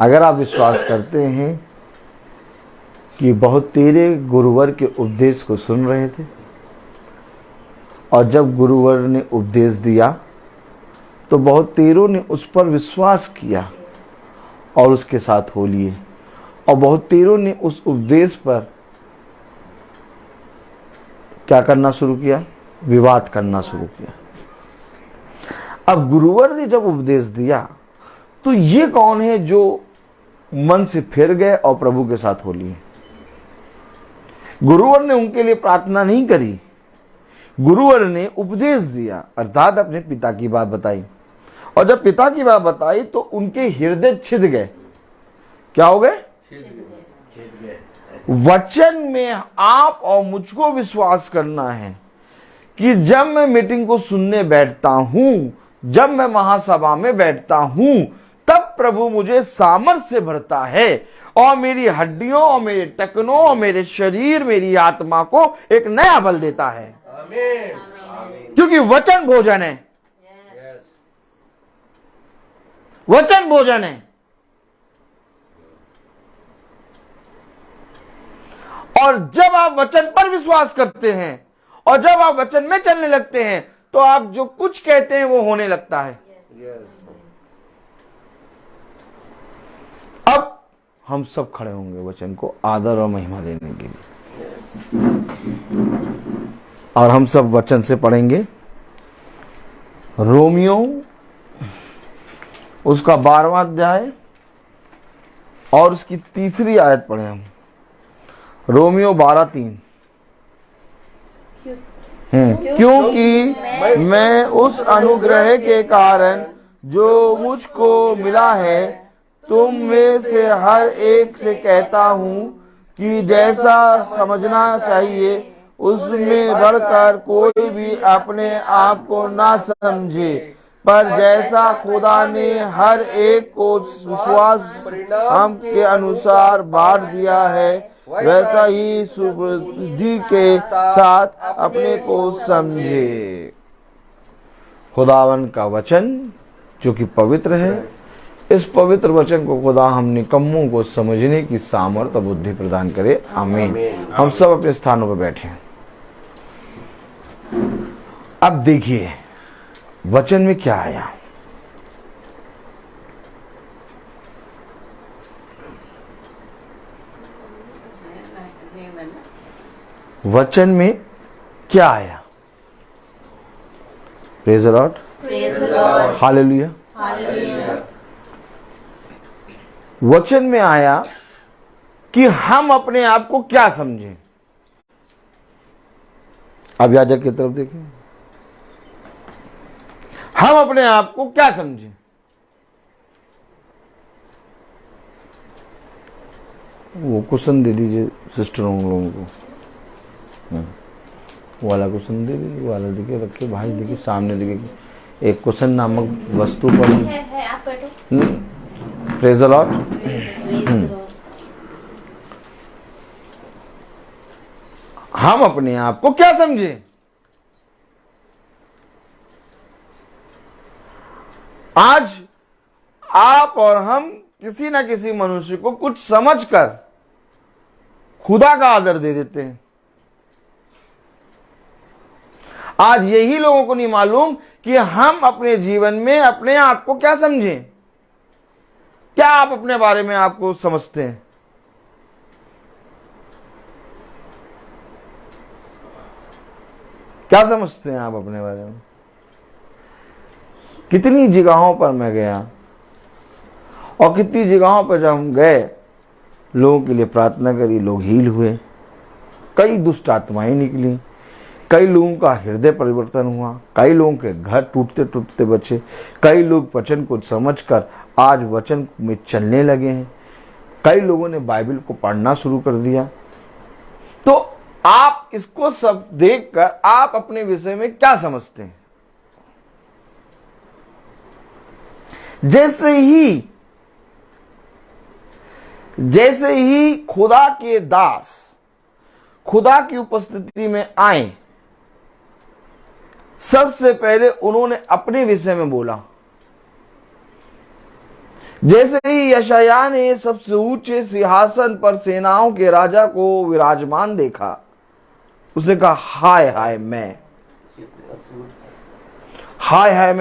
अगर आप विश्वास करते हैं कि बहुत तेरे गुरुवर के उपदेश को सुन रहे थे और जब गुरुवर ने उपदेश दिया तो बहुत तेरों ने उस पर विश्वास किया और उसके साथ हो लिए, और बहुत तेरों ने उस उपदेश पर क्या करना शुरू किया? विवाद करना शुरू किया। अब गुरुवर ने जब उपदेश दिया तो ये कौन है जो मन से फिर गए और प्रभु के साथ हो लिए? गुरुवर ने उनके लिए प्रार्थना नहीं करी, गुरुवर ने उपदेश दिया, अर्थात अपने पिता की बात बताई। और जब पिता की बात बताई तो उनके हृदय छिद गए। क्या हो गए? वचन में आप और मुझको विश्वास करना है कि जब मैं मीटिंग को सुनने बैठता हूं, जब मैं महासभा में बैठता हूं, तब प्रभु मुझे सामर्थ्य से भरता है और मेरी हड्डियों और मेरे टखनों और मेरे शरीर, मेरी आत्मा को एक नया बल देता है। क्योंकि वचन भोजन है, वचन भोजन है। और जब आप वचन पर विश्वास करते हैं और जब आप वचन में चलने लगते हैं तो आप जो कुछ कहते हैं वो होने लगता है। अब हम सब खड़े होंगे वचन को आदर और महिमा देने के लिए, और हम सब वचन से पढ़ेंगे रोमियो उसका 12वां अध्याय और उसकी 3री आयत पढ़े हम। रोमियो 12:3। क्योंकि मैं उस अनुग्रह के कारण जो मुझको मिला है तुम में से हर एक से कहता हूं कि जैसा समझना चाहिए उसमें बढ़कर कोई भी अपने आप को ना समझे, पर जैसा खुदा ने हर एक को विश्वास हम के अनुसार बांट दिया है वैसा ही सुबुद्धि के साथ अपने को समझे। खुदावन का वचन जो कि पवित्र है, इस पवित्र वचन को खुदा हम निकम्मों को समझने की सामर्थ और बुद्धि प्रदान करे। आमीन। हम सब अपने स्थानों पर बैठे हैं। अब देखिए वचन में क्या आया। वचन में क्या आया? Praise the Lord, hallelujah. वचन में आया कि हम अपने आप को क्या समझें। अब याजक की तरफ देखें, हम अपने आप को क्या समझें। वो क्वेश्चन दे दीजिए सिस्टरों लोगों को, वो वाला क्वेश्चन दे दीजिए, वाला देखिए रखे भाई, देखिए सामने देखिए एक क्वेश्चन नामक वस्तु पर है, आप बैठो। Praise the Lord. हम अपने आप को क्या समझें। आज आप और हम किसी ना किसी मनुष्य को कुछ समझकर खुदा का आदर दे देते हैं। आज यही लोगों को नहीं मालूम कि हम अपने जीवन में अपने आप को क्या समझें। क्या आप अपने बारे में आपको समझते हैं? क्या समझते हैं आप अपने बारे में? कितनी जगहों पर मैं गया और कितनी जगहों पर जब हम गए लोगों के लिए प्रार्थना करी, लोग हील हुए, कई दुष्ट आत्माएं निकली, कई लोगों का हृदय परिवर्तन हुआ, कई लोगों के घर टूटते टूटते बचे, कई लोग वचन को समझकर आज वचन में चलने लगे हैं, कई लोगों ने बाइबल को पढ़ना शुरू कर दिया। तो आप इसको सब देखकर आप अपने विषय में क्या समझते हैं? जैसे ही खुदा के दास खुदा की उपस्थिति में आए, सबसे पहले उन्होंने अपने विषय में बोला। जैसे ही यशायाह ने सबसे ऊंचे सिंहासन पर सेनाओं के राजा को विराजमान देखा, उसने कहा हाय हाय मैं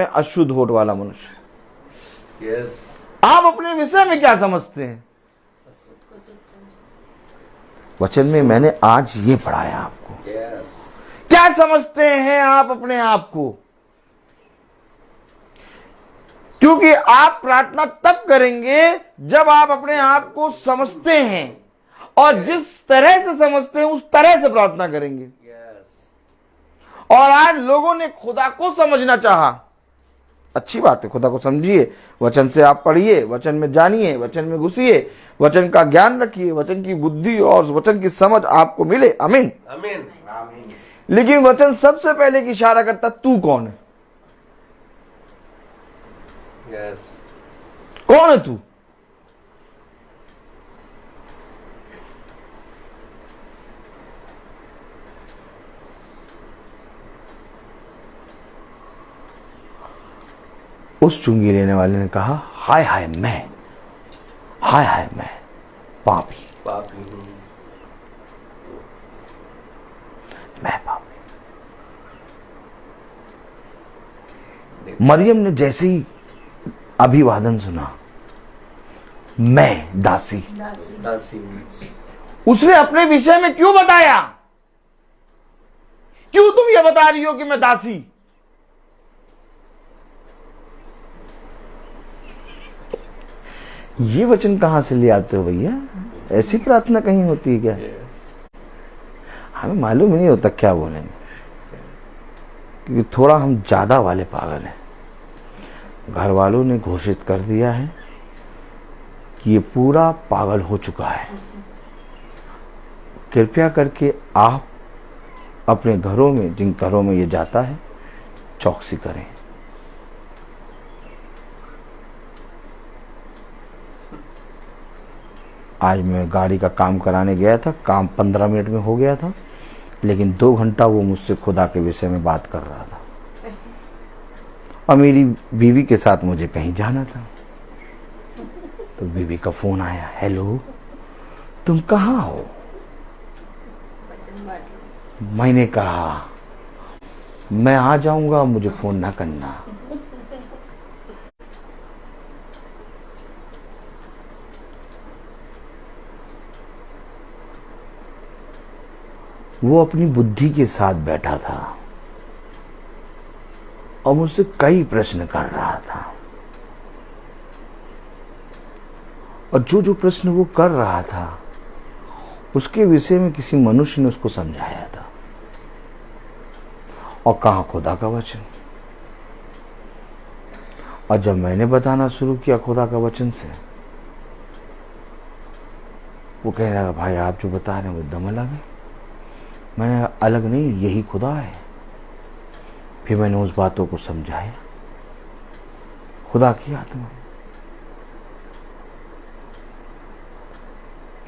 अशुद्ध होठ वाला मनुष्य। यस, आप अपने विषय में क्या समझते हैं? वचन में मैंने आज ये पढ़ाया आपको। यस, क्या समझते हैं आप अपने आप को? क्योंकि आप प्रार्थना तब करेंगे जब आप अपने आप को समझते हैं, और जिस तरह से समझते हैं उस तरह से प्रार्थना करेंगे। यस। और आज लोगों ने खुदा को समझना चाहा। अच्छी बात है, खुदा को समझिए, वचन से आप पढ़िए, वचन में जानिए, वचन में घुसिए, वचन का ज्ञान रखिए, वचन की बुद्धि और वचन की समझ आपको मिले। आमीन, आमीन। लेकिन वचन सबसे पहले की इशारा करता तू कौन है? यस, कौन है तू? उस चुंगी लेने वाले ने कहा हाय हाय मैं पापी, पापी हूँ। मैं पापी। मरियम ने जैसे ही अभिवादन सुना, मैं दासी, दासी हूँ। उसने अपने विषय में क्यों बताया? क्यों तुम ये बता रही हो कि मैं दासी? ये वचन कहां से ले आते हो भैया? ऐसी प्रार्थना कहीं होती है क्या? हमें मालूम ही नहीं होता क्या बोलेंगे, क्योंकि थोड़ा हम ज्यादा वाले पागल हैं। घर वालों ने घोषित कर दिया है कि ये पूरा पागल हो चुका है। कृपया करके आप अपने घरों में, जिन घरों में ये जाता है, चौकसी करें। आज मैं गाड़ी का काम कराने गया था, काम 15 मिनट में हो गया था, लेकिन 2 घंटा वो मुझसे खुदा के विषय में बात कर रहा था। और मेरी बीवी के साथ मुझे कहीं जाना था, तो बीवी का फोन आया, हेलो तुम कहाँ हो? मैंने कहा मैं आ जाऊंगा, मुझे फोन ना करना। वो अपनी बुद्धि के साथ बैठा था और मुझसे कई प्रश्न कर रहा था, और जो जो प्रश्न वो कर रहा था उसके विषय में किसी मनुष्य ने उसको समझाया था। और कहा खुदा का वचन। और जब मैंने बताना शुरू किया खुदा का वचन से, वो कहने लगा भाई आप जो बता रहे हैं वो एकदम अलग है। मैंने अलग नहीं, यही खुदा है। फिर मैंने उस बातों को समझाया। खुदा की आत्मा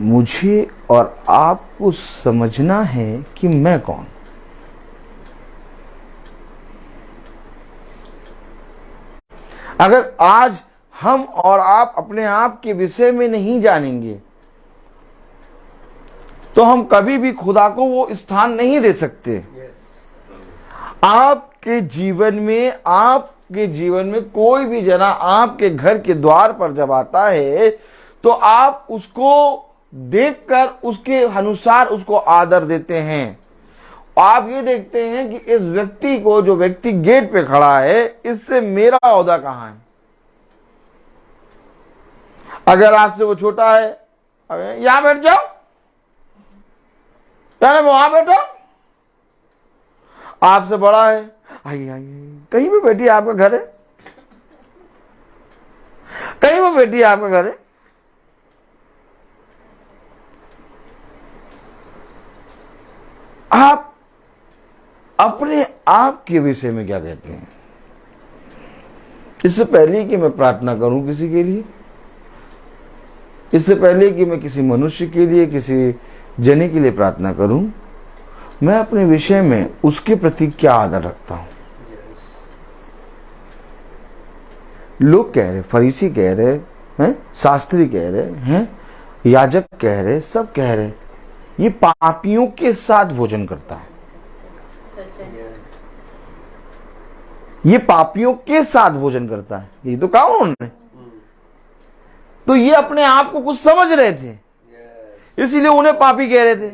मुझे और आपको समझना है कि मैं कौन। अगर आज हम और आप अपने आप के विषय में नहीं जानेंगे तो हम कभी भी खुदा को वो स्थान नहीं दे सकते। आपके जीवन में कोई भी जना आपके घर के द्वार पर जब आता है तो आप उसको देखकर उसके अनुसार उसको आदर देते हैं। आप ये देखते हैं कि इस व्यक्ति को, जो व्यक्ति गेट पे खड़ा है, इससे मेरा ओहदा कहां है। अगर आपसे वो छोटा है, यहां बैठ जाओ, वहां बैठो। आपसे बड़ा है। आइए आइए, कहीं भी बैठिए, आपका घर है, कहीं भी बैठिए, आपका घर है। आप अपने आप के विषय में क्या कहते हैं? इससे पहले कि मैं प्रार्थना करूं किसी के लिए, इससे पहले कि मैं किसी मनुष्य के लिए, किसी जने के लिए प्रार्थना करूं, मैं अपने विषय में उसके प्रति क्या आदर रखता हूं। लोग कह रहे, फरीसी कह रहे हैं, शास्त्री कह रहे हैं, याजक कह रहे, सब कह रहे, ये पापियों के साथ भोजन करता है, ये पापियों के साथ भोजन करता है। ये तो कहा उन्होंने। तो ये अपने आप को कुछ समझ रहे थे, इसीलिए उन्हें पापी कह रहे थे।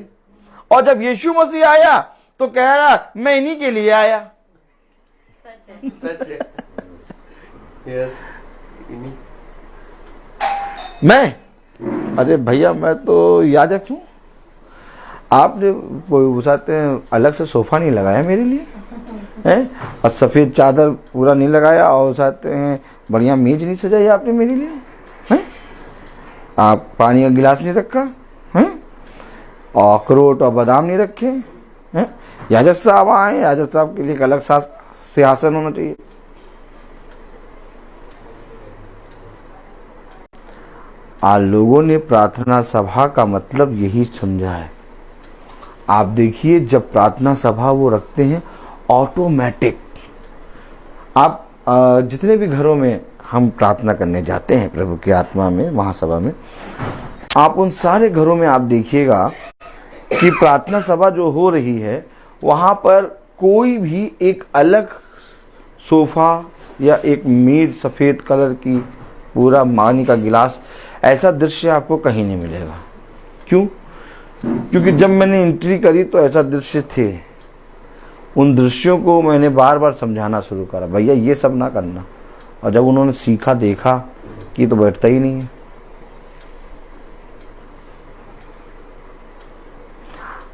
और जब यीशु मसीह आया तो कह रहा मैं इन्हीं के लिए आया। सच है। यस, मैं, अरे भैया मैं तो याजक हूं। आपने उसाते हैं अलग से सोफा नहीं लगाया मेरे लिए है, और सफेद चादर पूरा नहीं लगाया, और उसाते हैं बढ़िया मेज नहीं सजाई आपने मेरे लिए है, आप पानी का गिलास नहीं रखा है, और अखरोट और बादाम नहीं रखे हैं। याजक साहब आए, याजक साहब के लिए एक अलग सिंहासन होना चाहिए। आज लोगों ने प्रार्थना सभा का मतलब यही समझा है। आप देखिए, जब प्रार्थना सभा वो रखते हैं ऑटोमेटिक, आप जितने भी घरों में हम प्रार्थना करने जाते हैं प्रभु की आत्मा में, महासभा में, आप उन सारे घरों में आप देखिएगा कि प्रार्थना सभा जो हो रही है वहां पर कोई भी एक अलग सोफा या एक मेज सफेद कलर की, पूरा पानी का गिलास, ऐसा दृश्य आपको कहीं नहीं मिलेगा। क्यों? क्योंकि जब मैंने एंट्री करी तो ऐसा दृश्य थे। उन दृश्यों को मैंने बार बार समझाना शुरू करा, भैया ये सब ना करना। और जब उन्होंने सीखा, देखा कि तो बैठता ही नहीं है।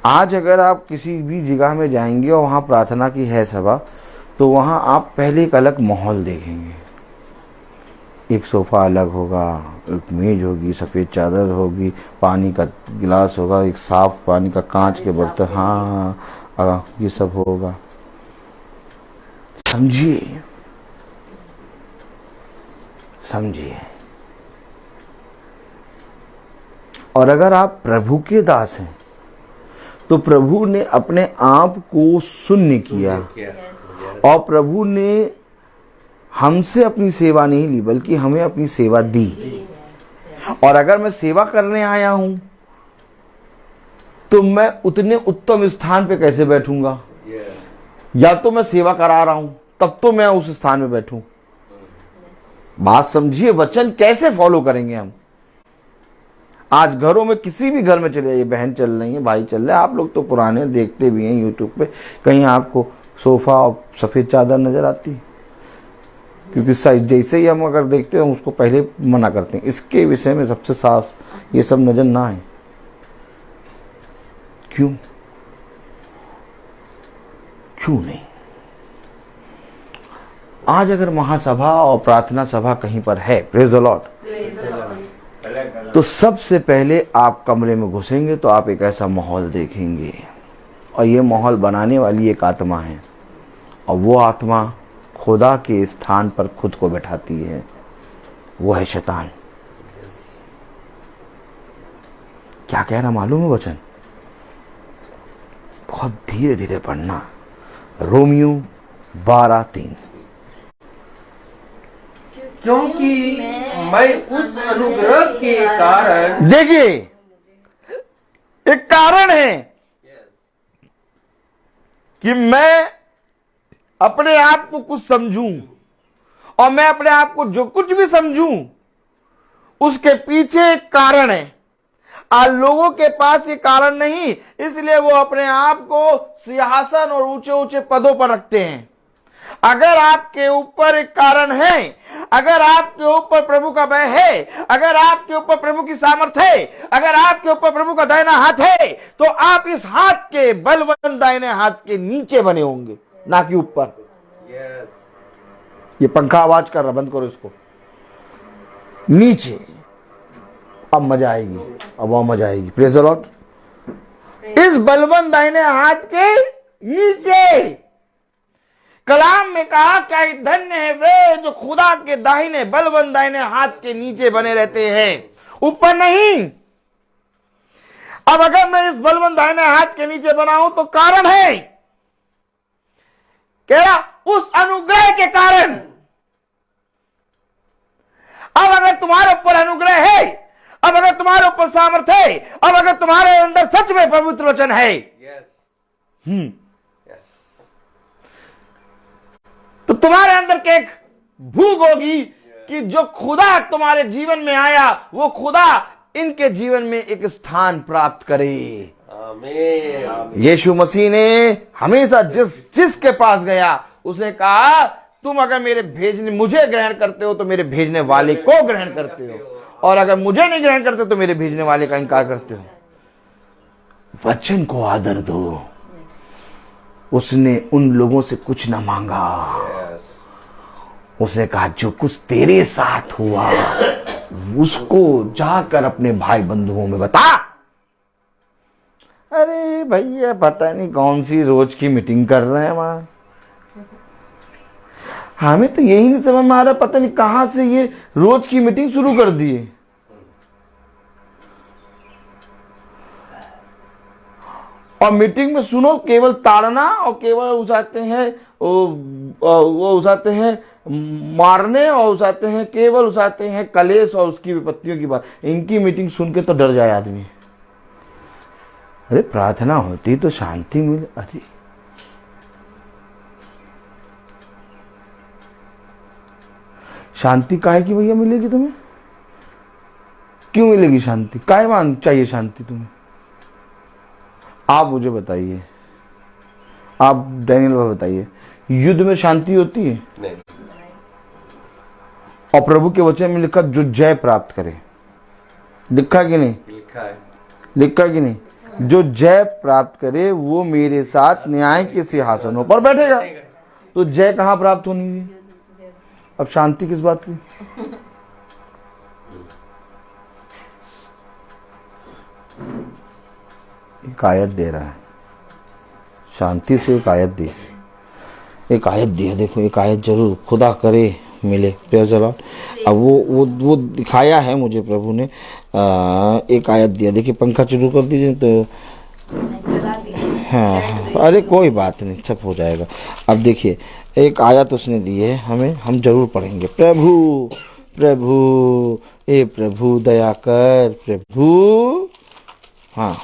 आज अगर आप किसी भी जगह में जाएंगे और वहां प्रार्थना की है सभा, तो वहां आप पहले एक अलग माहौल देखेंगे। एक सोफा अलग होगा, एक मेज होगी, सफेद चादर होगी, पानी का गिलास होगा, एक साफ पानी का कांच के बर्तन, हाँ ये सब होगा। समझिए, समझिए। और अगर आप प्रभु के दास हैं तो प्रभु ने अपने आप को शून्य किया, और प्रभु ने हमसे अपनी सेवा नहीं ली बल्कि हमें अपनी सेवा दी। और अगर मैं सेवा करने आया हूं तो मैं उतने उत्तम स्थान पे कैसे बैठूंगा? या तो मैं सेवा करा रहा हूं तब तो मैं उस स्थान में बैठूं। बात समझिए, वचन कैसे फॉलो करेंगे हम? आज घरों में किसी भी घर में चले जाइए, बहन चल रही है, भाई चल रहे हैं, आप लोग तो पुराने देखते भी हैं यूट्यूब पे, कहीं आपको सोफा और सफेद चादर नजर आती? क्योंकि जैसे ही हम अगर देखते हैं उसको पहले मना करते हैं। इसके विषय में सबसे साफ ये सब नजर ना आए। क्यों? क्यों नहीं? आज अगर महासभा और प्रार्थना सभा कहीं पर है, प्रेज द लॉर्ड, तो सबसे पहले आप कमरे में घुसेंगे तो आप एक ऐसा माहौल देखेंगे, और ये माहौल बनाने वाली एक आत्मा है, और वो आत्मा खुदा के स्थान पर खुद को बैठाती है, वो है शैतान। क्या कह रहा मालूम है वचन? बहुत धीरे धीरे पढ़ना। रोमियो 12:3। क्योंकि मैं उस अनुग्रह के कारण, देखिए एक कारण है कि मैं अपने आप को कुछ समझूं, और मैं अपने आप को जो कुछ भी समझूं उसके पीछे एक कारण है। आज लोगों के पास ये कारण नहीं, इसलिए वो अपने आप को सिंहासन और ऊंचे ऊंचे पदों पर रखते हैं। अगर आपके ऊपर एक कारण है, अगर आपके ऊपर प्रभु का भय है, अगर आपके ऊपर प्रभु की सामर्थ्य है, अगर आपके ऊपर प्रभु का दाहिना हाथ है, तो आप इस हाथ के बलवंत दाहिने हाथ के नीचे बने होंगे, ना कि ऊपर। Yes. ये पंखा आवाज कर रहा, बंद करो इसको। नीचे। अब मजा आएगी, अब वो मजा आएगी। Praise the Lord. इस बलवंत दाहिने हाथ के नीचे कलाम में कहा क्या धन्य है वे जो खुदा के दाहिने बलवंत दाहिने हाथ के नीचे बने रहते हैं, ऊपर नहीं। अब अगर मैं इस बलवंत दाहिने हाथ के नीचे बना हूं तो कारण है, कह रहा उस अनुग्रह के कारण। अब अगर तुम्हारे ऊपर अनुग्रह है, अब अगर तुम्हारे ऊपर सामर्थ्य है, अब अगर तुम्हारे अंदर सच में पवित्र वचन है, Yes. Yes. तो तुम्हारे अंदर के एक भूख होगी कि जो खुदा तुम्हारे जीवन में आया वो खुदा इनके जीवन में एक स्थान प्राप्त करे। Amen. यीशु मसीह ने हमेशा जिसके पास गया उसने कहा तुम अगर मेरे भेजने मुझे ग्रहण करते हो तो मेरे भेजने वाले को ग्रहण करते हो, और अगर मुझे नहीं ग्रहण करते तो मेरे भेजने वाले का इनकार करते हो। वचन को आदर दो। उसने उन लोगों से कुछ ना मांगा। Yes. उसने कहा जो कुछ तेरे साथ हुआ उसको जाकर अपने भाई बंधुओं में बता। अरे भैया पता नहीं कौन सी रोज की मीटिंग कर रहे हैं वहां, हमें तो यही नहीं समझ में आ रहा, पता नहीं कहां से ये रोज की मीटिंग शुरू कर दी है। और मीटिंग में सुनो केवल ताड़ना, और केवल उसाते हैं वो उसाते हैं मारने, और उसाते हैं केवल उसाते हैं कलेश और उसकी विपत्तियों की बात। इनकी मीटिंग सुन के तो डर जाए आदमी। अरे प्रार्थना होती तो शांति मिले। अरे शांति काहे की भैया मिलेगी तुम्हें? क्यों मिलेगी शांति? काहे मान चाहिए शांति तुम्हें? आप मुझे बताइए, आप डैनियल भाई बताइए, युद्ध में शांति होती है? नहीं. और प्रभु के वचन में लिखा जो जय प्राप्त करे, लिखा कि नहीं? लिखा है. लिखा कि नहीं? जो जय प्राप्त करे वो मेरे साथ न्याय के सिंहासनों पर बैठेगा। तो जय कहां प्राप्त होनी है? अब शांति किस बात की? एक आयत दे रहा है, शांति से एक आयत दी, एक आयत दिया। देखो एक आयत जरूर खुदा करे मिले। Praise the Lord. अब वो दिखाया है मुझे प्रभु ने, एक आयत दिया। देखिए पंखा शुरू कर दीजिए तो हाँ, अरे कोई बात नहीं, सब हो जाएगा। अब देखिए एक आयत उसने दी है हमें, हम जरूर पढ़ेंगे। प्रभु प्रभु ए प्रभु दया कर प्रभु। हाँ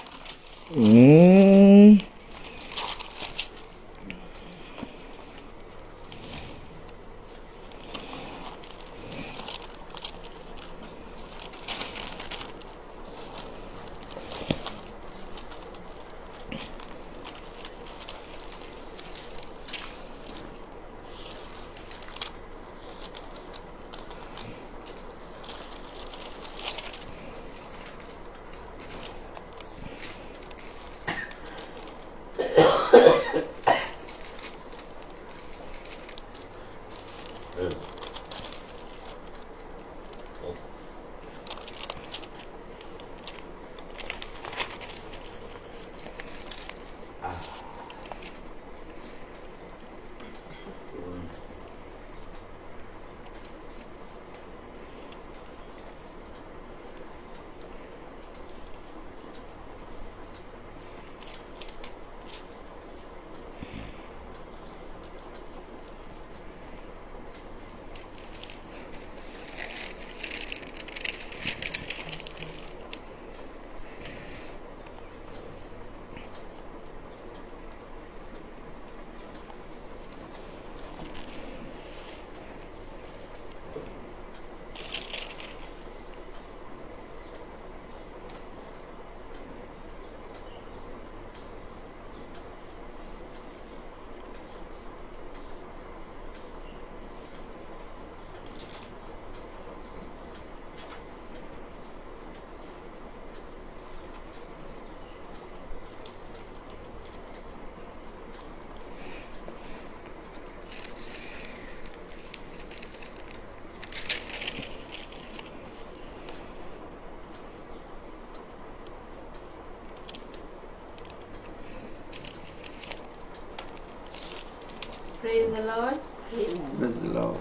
Praise the Lord. Praise the Lord.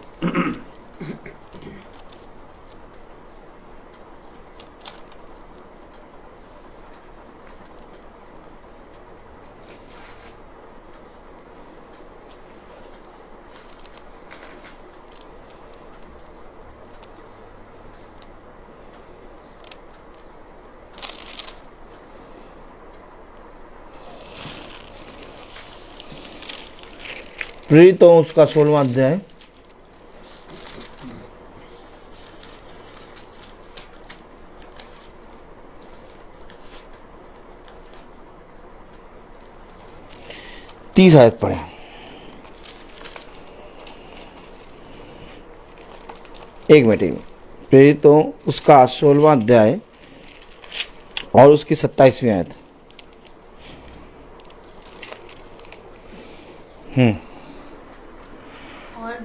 प्रेरितों उसका 16वां अध्याय तीस आयत पढ़े। एक मिनट। प्रेरितों उसका 16वां अध्याय और उसकी 27वीं आयत।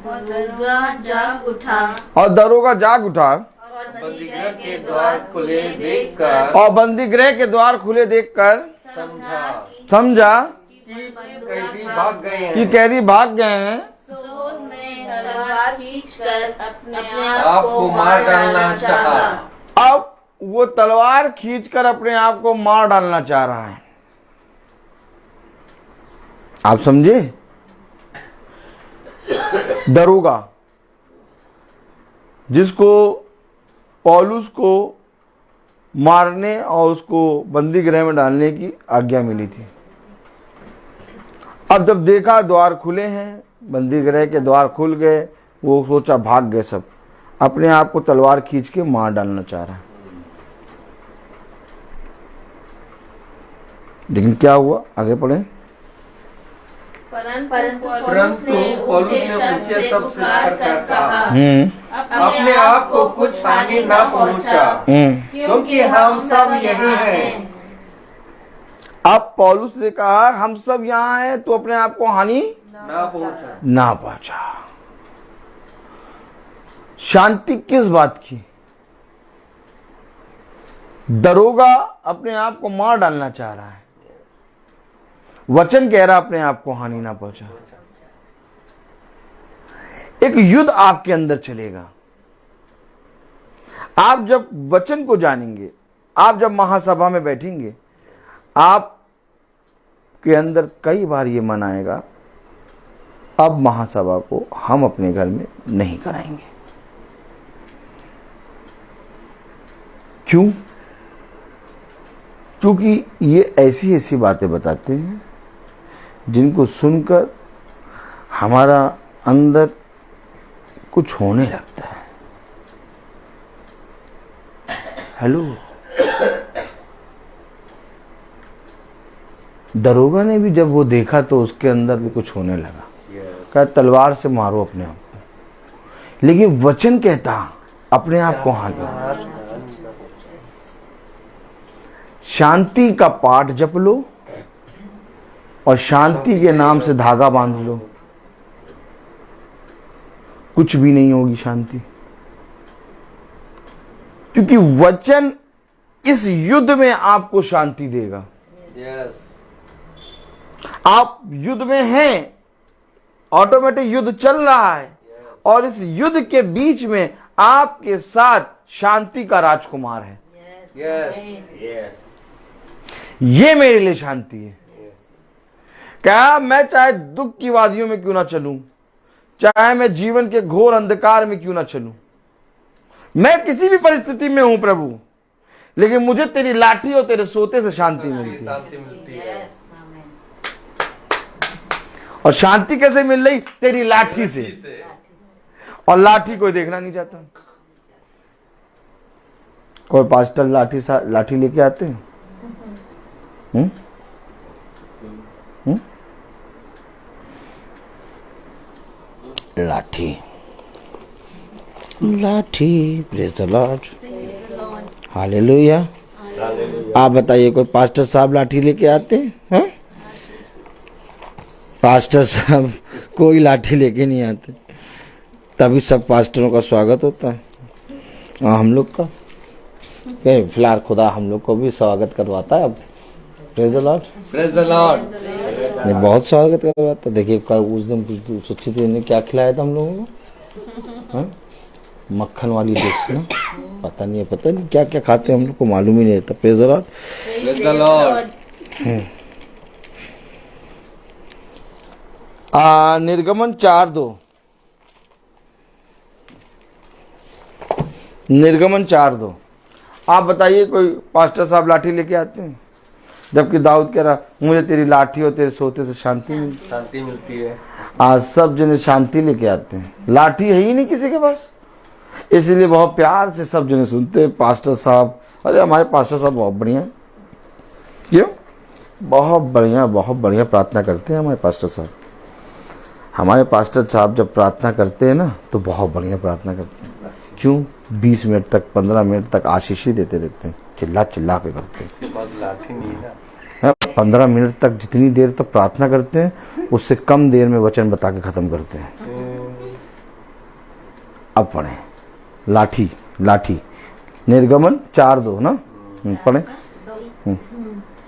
और दरोगा जाग उठा और दरोगा जाग उठा बंदीगृह के द्वार खुले देखकर और बंदीगृह के द्वार खुले देखकर समझा कैदी भाग गए हैं। कि कैदी भाग गए हैं। तो उसने तलवार खींचकर अपने आपको मार डालना चाहा। अब वो तलवार खींचकर अपने आप को मार डालना चाह रहा है। आप समझे? दरोगा जिसको पौलुस को मारने और उसको बंदी गृह में डालने की आज्ञा मिली थी, अब जब देखा द्वार खुले हैं, बंदी गृह के द्वार खुल गए, वो सोचा भाग गए सब, अपने आप को तलवार खींच के मार डालना चाह रहा है। लेकिन क्या हुआ? आगे पढ़े। परंतु पौलुस ने ऊंचे शब्द से कर कहा, हम्म अपने आप को कुछ हानि न पहुंचा, क्योंकि हम सब यही हैं। अब पौलुस ने कहा हम सब यहाँ हैं, तो अपने आप को हानि ना पहुंचा। शांति किस बात की? दरोगा अपने आप को मार डालना चाह रहा है, वचन कह रहा अपने आप को हानि ना पहुंचा। एक युद्ध आपके अंदर चलेगा। आप जब वचन को जानेंगे, आप जब महासभा में बैठेंगे, आप के अंदर कई बार ये मन आएगा अब महासभा को हम अपने घर में नहीं कराएंगे। क्यों? क्योंकि ये ऐसी ऐसी बातें बताते हैं जिनको सुनकर हमारा अंदर कुछ होने लगता है। हेलो, दरोगा ने भी जब वो देखा तो उसके अंदर भी कुछ होने लगा। कहा तलवार से मारो अपने आप को, लेकिन वचन कहता अपने आप को हानि। शांति का पाठ जप लो और शांति के नाम से धागा बांध लो, कुछ भी नहीं होगी शांति। क्योंकि वचन इस युद्ध में आपको शांति देगा। आप युद्ध में हैं, ऑटोमेटिक युद्ध चल रहा है, और इस युद्ध के बीच में आपके साथ शांति का राजकुमार है। ये मेरे लिए शांति है। क्या मैं चाहे दुख की वादियों में क्यों ना चलूं, चाहे मैं जीवन के घोर अंधकार में क्यों ना चलूं, मैं किसी भी परिस्थिति में हूं प्रभु, लेकिन मुझे तेरी लाठी और तेरे सोते से शांति मिलती है। और शांति कैसे मिल रही? तेरी लाठी से। और लाठी कोई देखना नहीं चाहता। कोई पास्टर लाठी लेके आते हैं। लाठी लाठी, प्रेज़ द लॉर्ड, हालेलुया। आप बताइए कोई पास्टर साहब लाठी लेके आते हैं? पास्टर साहब कोई लाठी लेके नहीं आते। तभी सब पास्टरों का स्वागत होता है। और हम लोग का फिलहाल खुदा हम लोग को भी स्वागत करवाता है। अब praise the Lord, praise the Lord. ने बहुत स्वागत करवाया था। देखिए कल उस दिन सुचित्रा ने क्या खिलाया था हम लोगों को, हाँ? मक्खन वाली डिश ना, पता नहीं क्या क्या खाते हैं, हम लोग को मालूम ही नहीं रहता। Praise the Lord. निर्गमन 4:2, निर्गमन 4:2। आप बताइए, कोई पास्टर साहब लाठी लेके आते हैं? जबकि दाऊद कह रहा मुझे तेरी लाठी और तेरे सोते से शांति मिलती है। आज सब जने शांति लेके आते हैं, लाठी है ही नहीं किसी के पास। इसीलिए बहुत प्यार से सब जने सुनते हैं पास्टर साहब। अरे हमारे पास्टर साहब बहुत बढ़िया, क्यों? बहुत बढ़िया प्रार्थना करते हैं हमारे पास्टर साहब। हमारे पास्टर साहब जब प्रार्थना करते हैं ना तो बहुत बढ़िया प्रार्थना करते हैं। क्यों? 20 मिनट तक 15 मिनट तक आशीष ही देते रहते हैं, चिल्ला के करते हैं। 15 मिनट तक जितनी देर तक प्रार्थना करते हैं उससे कम देर में वचन बता के खत्म करते हैं। अब पढ़े लाठी निर्गमन 4:2 ना, पढ़े।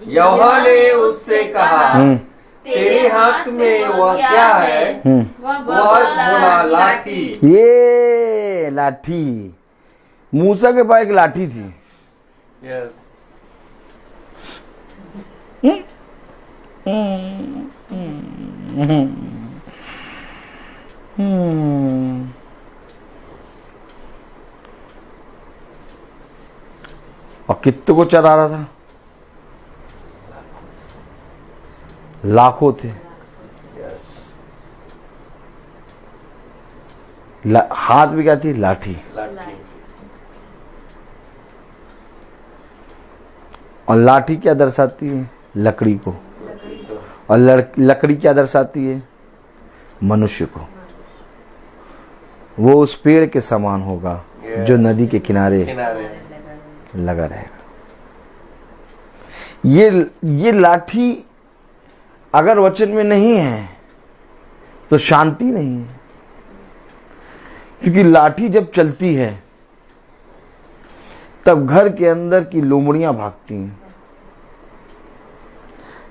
यहोवा ने उससे कहा, तेरे हाथ में वह क्या है? वह बोला, लाठी। ये लाठी, मूसा के पास एक लाठी थी। यस। और कित्ते को चरा रहा था? लाखों थे। हाथ भी क्या थी? लाठी। और लाठी क्या दर्शाती है? लकड़ी को। और लकड़ी क्या दर्शाती है? मनुष्य को। वो उस पेड़ के समान होगा जो नदी के किनारे लगा रहेगा। ये लाठी अगर वचन में नहीं है तो शांति नहीं है, क्योंकि लाठी जब चलती है तब घर के अंदर की लोमड़ियां भागती हैं।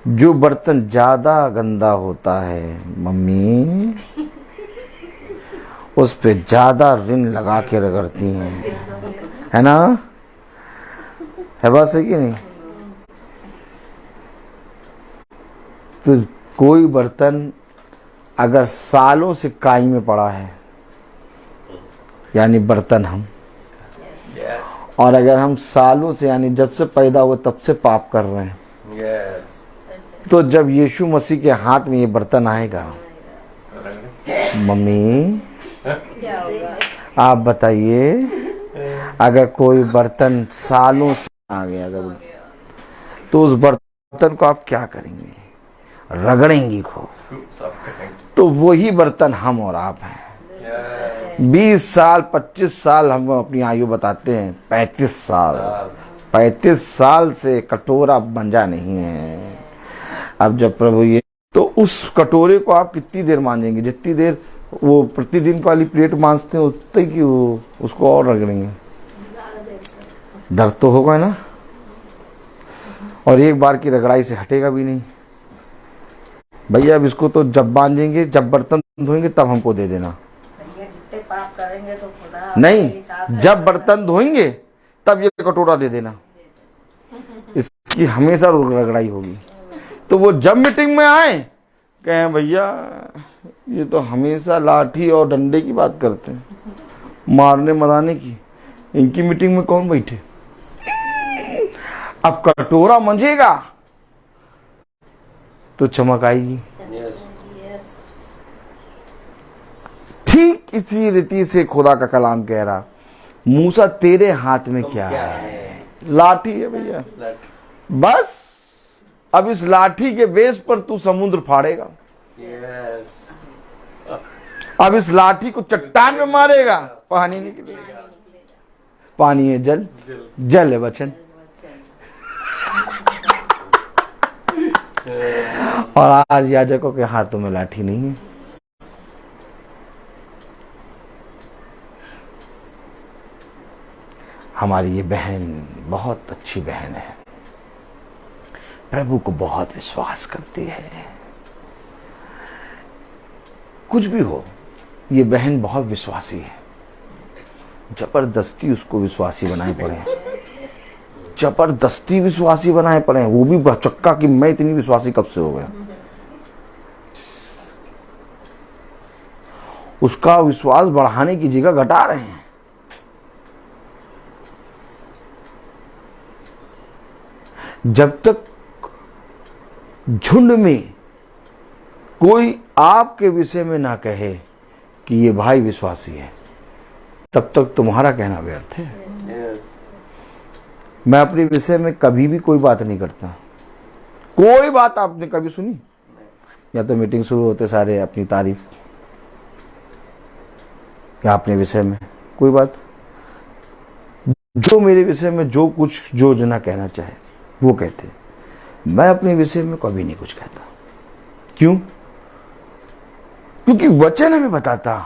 जो बर्तन ज्यादा गंदा होता है मम्मी, उस पे ज्यादा रिन लगा के रगड़ती हैं, है ना? है बात सही कि नहीं? तो कोई बर्तन अगर सालों से काई में पड़ा है, यानी बर्तन हम, और अगर हम सालों से यानी जब से पैदा हुए तब से पाप कर रहे हैं, तो जब यीशु मसीह के हाथ में ये बर्तन आएगा, मम्मी आप बताइए, अगर कोई बर्तन सालों से आ गया अगर, तो उस बर्तन को आप क्या करेंगे? रगड़ेंगी खूब। तो वही बर्तन हम और आप हैं। 20 साल 25 साल हम अपनी आयु बताते हैं, 35 साल से कटोरा मंजा नहीं है। अब जब प्रभु ये, तो उस कटोरे को आप कितनी देर मांजेंगे? जितनी देर वो प्रतिदिन वाली प्लेट मांजते हैं उतनी की वो उसको और रगड़ेंगे। दर्द तो होगा ना, और एक बार की रगड़ाई से हटेगा भी नहीं। भैया अब इसको तो जब बांधेंगे, जब बर्तन धोएंगे तब हमको दे देना। जितने पाप करेंगे तो खुदा नहीं, जब बर्तन धोएंगे तब ये कटोरा दे देना। इसकी हमेशा रगड़ाई होगी। तो वो जब मीटिंग में आए कहें भैया ये तो हमेशा लाठी और डंडे की बात करते हैं, मारने मराने की, इनकी मीटिंग में कौन बैठे? अब कटोरा मंजेगा तो चमक आएगी। ठीक इसी रीति से खुदा का कलाम कह रहा, मूसा तेरे हाथ में क्या है? लाठी है भैया। बस अब इस लाठी के बेस पर तू समुद्र फाड़ेगा। अब इस लाठी को चट्टान में मारेगा, पानी निकलेगा। पानी है जल, जल है वचन। और आज याजकों के हाथों में लाठी नहीं है। हमारी ये बहन बहुत अच्छी बहन है, प्रभु को बहुत विश्वास करती है, कुछ भी हो, ये बहन बहुत विश्वासी है। जबरदस्ती उसको विश्वासी बनाए पड़े, जबरदस्ती विश्वासी बनाए पड़े, वो भी चक्का कि मैं इतनी विश्वासी कब से हो गया। उसका विश्वास बढ़ाने की जगह घटा रहे हैं। जब तक झुंड में कोई आपके विषय में ना कहे कि ये भाई विश्वासी है, तब तक तुम्हारा कहना व्यर्थ है। मैं अपने विषय में कभी भी कोई बात नहीं करता। कोई बात आपने कभी सुनी? या तो मीटिंग शुरू होते सारे अपनी तारीफ, या अपने विषय में कोई बात। जो मेरे विषय में जो कुछ जो जना कहना चाहे वो कहते। मैं अपने विषय में कभी नहीं कुछ कहता। क्यों? क्योंकि वचन हमें बताता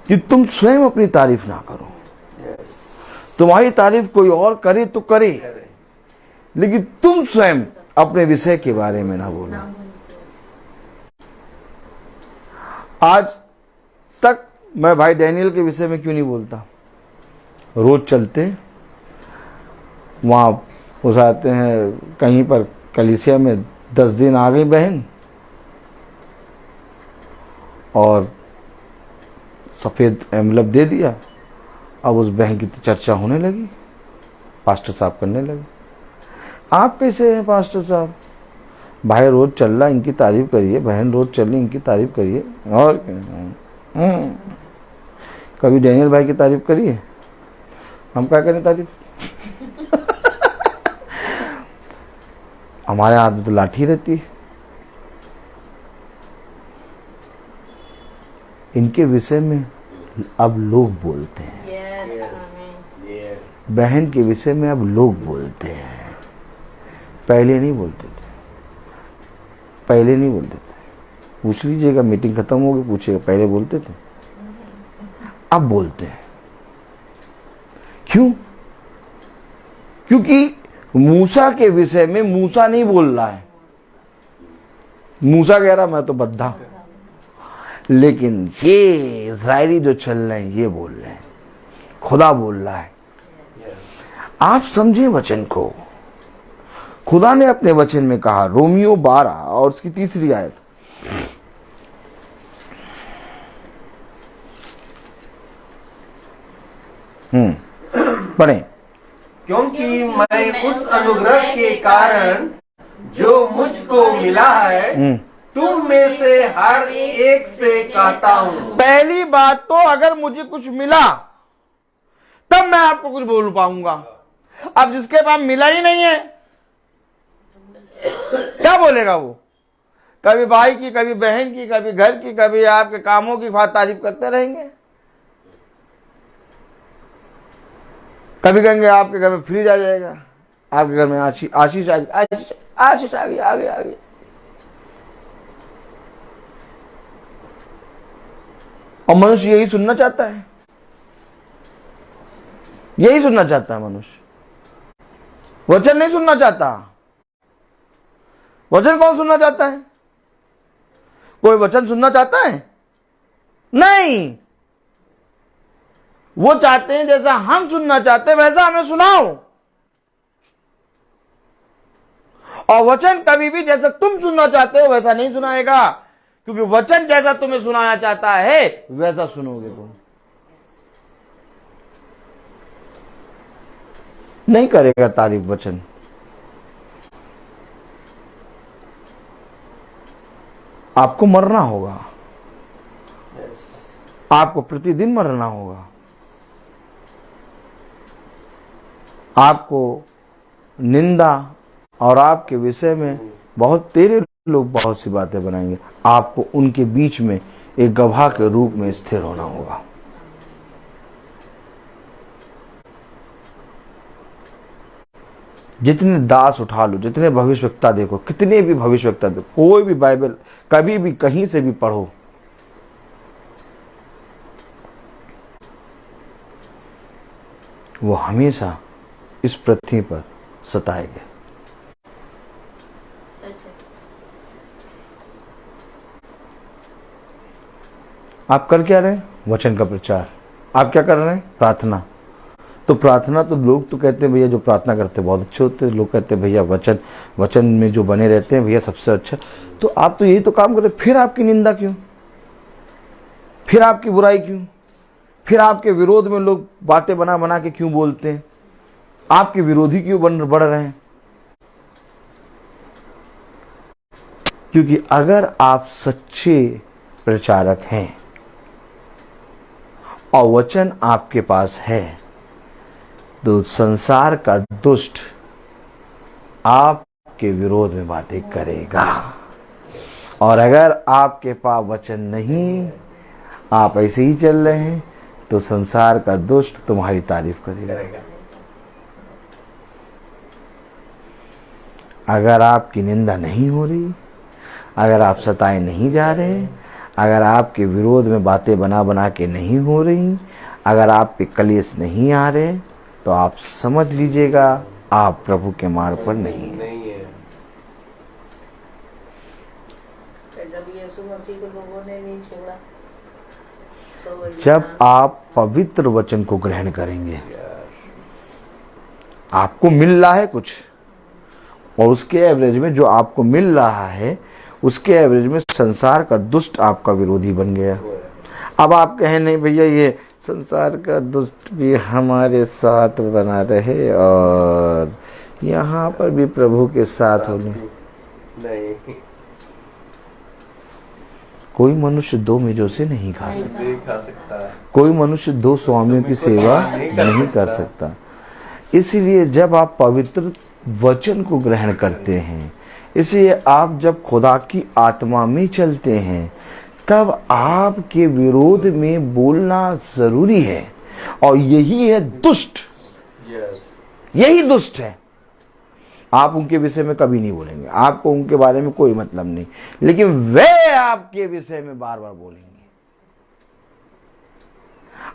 कि तुम स्वयं अपनी तारीफ ना करो। तुम्हारी तारीफ कोई और करे तो करे, लेकिन तुम स्वयं अपने विषय के बारे में ना बोलो। आज तक मैं भाई डैनियल के विषय में क्यों नहीं बोलता? रोज चलते वहां उसाते हैं कहीं पर कलीसिया में 10 दिन आ गई बहन और सफेद एनवलप दे दिया। अब उस बहन की चर्चा होने लगी, पास्टर साहब करने लगे। आप कैसे हैं पास्टर साहब? भाई रोज चल रहा, इनकी तारीफ करिए। बहन रोज चल रही, इनकी तारीफ करिए। और कभी डैनियल भाई की तारीफ करिए? हम क्या करें तारीफ? हमारे हाथ में तो लाठी रहती है। इनके विषय में अब लोग बोलते हैं। बहन के विषय में अब लोग बोलते हैं। पहले नहीं बोलते थे, पहले नहीं बोलते थे। पूछ लीजिएगा, मीटिंग खत्म होगी, पूछिएगा पहले बोलते थे, अब बोलते हैं। क्यों? क्योंकि मूसा के विषय में मूसा नहीं बोल रहा है। मूसा कह रहा मैं तो बद्धा, लेकिन ये इजरायली जो चल रहे हैं ये बोल रहे हैं, खुदा बोल रहा है। आप समझे वचन को। खुदा ने अपने वचन में कहा, रोमियो 12 और उसकी 3री आयत, पढ़ें। क्योंकि मैं उस अनुग्रह के कारण जो मुझको मिला है तुम में से हर एक से कहता हूं। पहली बात तो अगर मुझे कुछ मिला तब मैं आपको कुछ बोल पाऊंगा। अब जिसके पास मिला ही नहीं है क्या बोलेगा वो? कभी भाई की, कभी बहन की, कभी घर की, कभी आपके कामों की तारीफ करते रहेंगे। कभी कहेंगे आपके घर में फ्रिज आ जाएगा, आपके घर में आशीष आ गई, आगे। और मनुष्य यही सुनना चाहता है, यही सुनना चाहता है मनुष्य। वचन नहीं सुनना चाहता। वचन कौन सुनना चाहता है? कोई वचन सुनना चाहता है? नहीं। वो चाहते हैं जैसा हम सुनना चाहते हैं वैसा हमें सुनाओ। और वचन कभी भी जैसा तुम सुनना चाहते हो वैसा नहीं सुनाएगा, क्योंकि वचन जैसा तुम्हें सुनाया चाहता है वैसा सुनोगे तुम। नहीं करेगा तारीफ वचन। आपको मरना होगा, आपको प्रतिदिन मरना होगा। आपको निंदा और आपके विषय में बहुत तेरे लोग बहुत सी बातें बनाएंगे। आपको उनके बीच में एक गवाह के रूप में स्थिर होना होगा। जितने दास उठा लो, जितने भविष्यवक्ता देखो, कितने भी भविष्यवक्ता देखो, कोई भी बाइबल कभी भी कहीं से भी पढ़ो, वो हमेशा इस पृथ्वी पर सताए गए। आप कर क्या रहे हैं? वचन का प्रचार। आप क्या कर रहे हैं? प्रार्थना। तो प्रार्थना तो लोग तो कहते हैं भैया जो प्रार्थना करते हैं बहुत अच्छे होते हैं, लोग कहते हैं भैया वचन में जो बने रहते हैं भैया सबसे अच्छा। तो आप तो यही तो काम कर रहे, फिर आपकी निंदा क्यों? फिर आपकी बुराई क्यों? फिर आपके विरोध में लोग बातें बना बना के क्यों बोलते हैं? आपके विरोधी क्यों बढ़ रहे हैं? क्योंकि अगर आप सच्चे प्रचारक हैं और वचन आपके पास है तो संसार का दुष्ट आपके विरोध में बातें करेगा। और अगर आपके पास वचन नहीं, आप ऐसे ही चल रहे हैं, तो संसार का दुष्ट तुम्हारी तारीफ करेगा। अगर आपकी निंदा नहीं हो रही, अगर आप सताए नहीं जा रहे, अगर आपके विरोध में बातें बना बना के नहीं हो रही, अगर आप पे कलेश नहीं आ रहे, तो आप समझ लीजिएगा आप प्रभु के मार्ग पर नहीं है। जब यीशु मसीह को लोगों ने नहीं छोड़ा तो जब आप पवित्र वचन को ग्रहण करेंगे, आपको मिल रहा है कुछ और उसके एवरेज में जो आपको मिल रहा है उसके एवरेज में संसार का दुष्ट आपका विरोधी बन गया। अब आप कहें नहीं भैया ये संसार का दुष्ट भी हमारे साथ बना रहे और यहाँ पर भी प्रभु के साथ होने। नहीं, कोई मनुष्य दो मेजों से नहीं खा सकता। नहीं खा सकता। कोई मनुष्य दो स्वामियों की सेवा नहीं कर सकता। इसलिए जब आप पवित्र वचन को ग्रहण करते हैं, इसलिए आप जब खुदा की आत्मा में चलते हैं, तब आपके विरोध में बोलना जरूरी है। और यही है दुष्ट, यही दुष्ट है। आप उनके विषय में कभी नहीं बोलेंगे, आपको उनके बारे में कोई मतलब नहीं, लेकिन वे आपके विषय में बार बार बोलेंगे।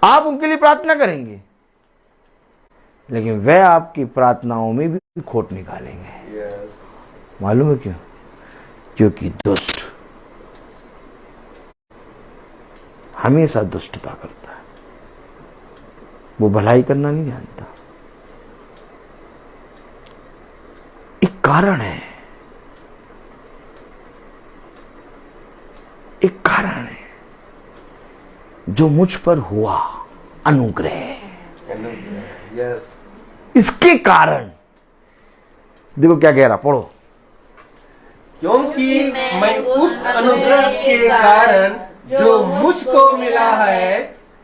आप उनके लिए प्रार्थना करेंगे, लेकिन वे आपकी प्रार्थनाओं में भी खोट निकालेंगे। मालूम है क्यों? क्योंकि दुष्ट हमेशा दुष्टता करता है, वो भलाई करना नहीं जानता। एक कारण है, एक कारण है जो मुझ पर हुआ, अनुग्रह। इसके कारण देखो क्या कह रहा, पढ़ो। क्योंकि मैं उस अनुग्रह के कारण जो मुझको मिला है,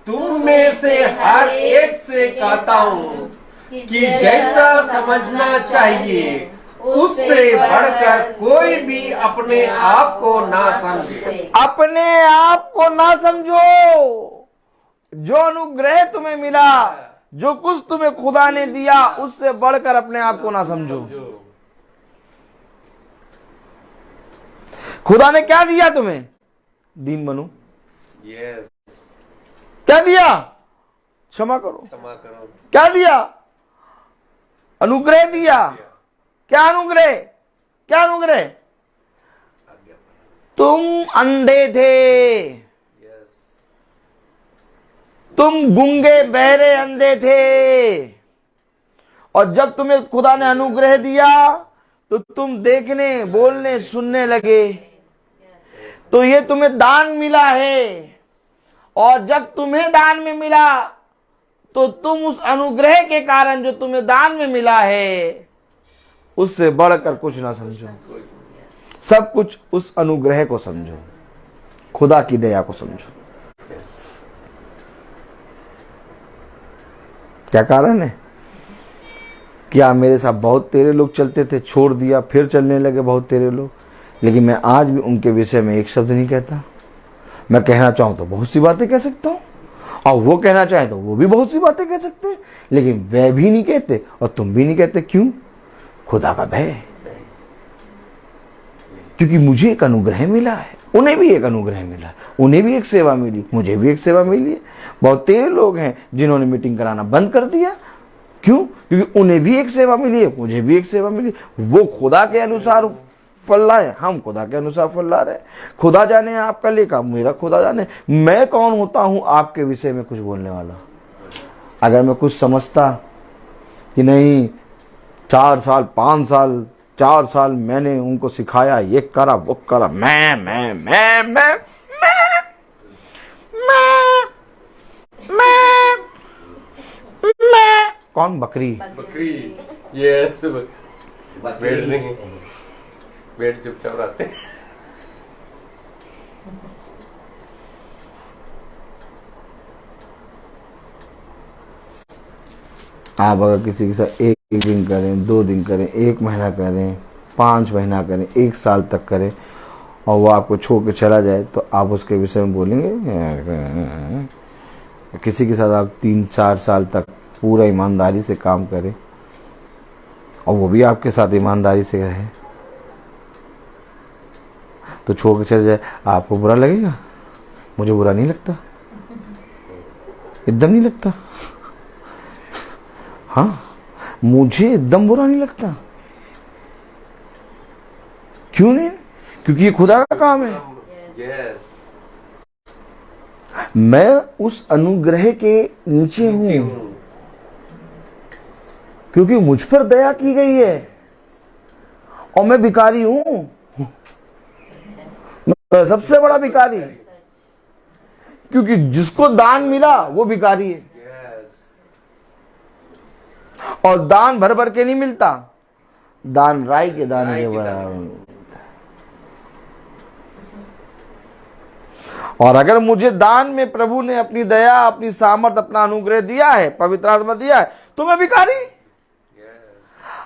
तुम में से हर एक से कहता हूँ कि जैसा समझना चाहिए उससे बढ़कर कोई भी अपने आप को ना समझे। अपने आप को ना समझो। जो अनुग्रह तुम्हें मिला, जो कुछ तुम्हें खुदा ने दिया, उससे बढ़कर अपने आप को ना समझो। खुदा ने क्या दिया तुम्हें? दीन बनो। क्या दिया? क्षमा करो। क्या दिया? अनुग्रह दिया। क्या अनुग्रह? क्या अनुग्रह? तुम अंधे थे, तुम गूंगे बहरे अंधे थे, और जब तुम्हें खुदा ने अनुग्रह दिया तो तुम देखने, बोलने, सुनने लगे। तो ये तुम्हें दान मिला है, और जब तुम्हें दान में मिला तो तुम उस अनुग्रह के कारण जो तुम्हें दान में मिला है उससे बढ़कर कुछ ना समझो। सब कुछ उस अनुग्रह को समझो, खुदा की दया को समझो। क्या कारण है? क्या मेरे साथ बहुत तेरे लोग चलते थे, छोड़ दिया, फिर चलने लगे बहुत तेरे लोग, लेकिन मैं आज भी उनके विषय में एक शब्द नहीं कहता। मैं कहना चाहूं तो बहुत सी बातें कह सकता हूं, और वो कहना चाहे तो वो भी बहुत सी बातें कह सकते हैं, लेकिन वे भी नहीं कहते और तुम भी नहीं कहते। क्यों? खुदा का भय। क्योंकि मुझे एक अनुग्रह मिला है, उन्हें भी एक अनुग्रह मिला, उन्हें भी एक सेवा मिली, मुझे भी एक सेवा मिली है। बहुत तेरे लोग हैं जिन्होंने मीटिंग कराना बंद कर दिया। क्यों? क्योंकि उन्हें भी एक सेवा मिली है, मुझे भी एक सेवा मिली। वो खुदा के अनुसार फल लाए, हम खुदा के अनुसार फल ला रहे। खुदा जाने आपका लेखा, मेरा खुदा जाने। मैं कौन होता हूं आपके विषय में कुछ बोलने वाला? अगर मैं कुछ समझता कि नहीं 4 साल 5 साल 4 साल मैंने उनको सिखाया, ये करा वो करा, मैं कौन? बकरी। यस, बैठ नहीं, बैठ चुपचाप रहते हैं। आप अगर किसी के साथ 1 दिन करें, 2 दिन करें, 1 महीना करें, 5 महीना करें, 1 साल तक करें और वो आपको छोड़ के चला जाए, तो आप उसके विषय में बोलेंगे? किसी के साथ आप 3-4 साल तक पूरा ईमानदारी से काम करें और वो भी आपके साथ ईमानदारी से रहे, तो छोड़ के चले जाए, आपको बुरा लगेगा? मुझे बुरा नहीं लगता, एकदम नहीं लगता। हाँ, मुझे एकदम बुरा नहीं लगता। क्यों नहीं? क्योंकि ये खुदा का काम है। यस, मैं उस अनुग्रह के नीचे हूं क्योंकि मुझ पर दया की गई है और मैं भिखारी हूं, मैं सबसे बड़ा भिखारी, क्योंकि जिसको दान मिला वो भिखारी है। और दान भर भर के नहीं मिलता, दान राई के दाने के बराबर मिलता है। और अगर मुझे दान में प्रभु ने अपनी दया, अपनी सामर्थ, अपना अनुग्रह दिया है, पवित्र आत्मा दिया है, तो मैं भिखारी।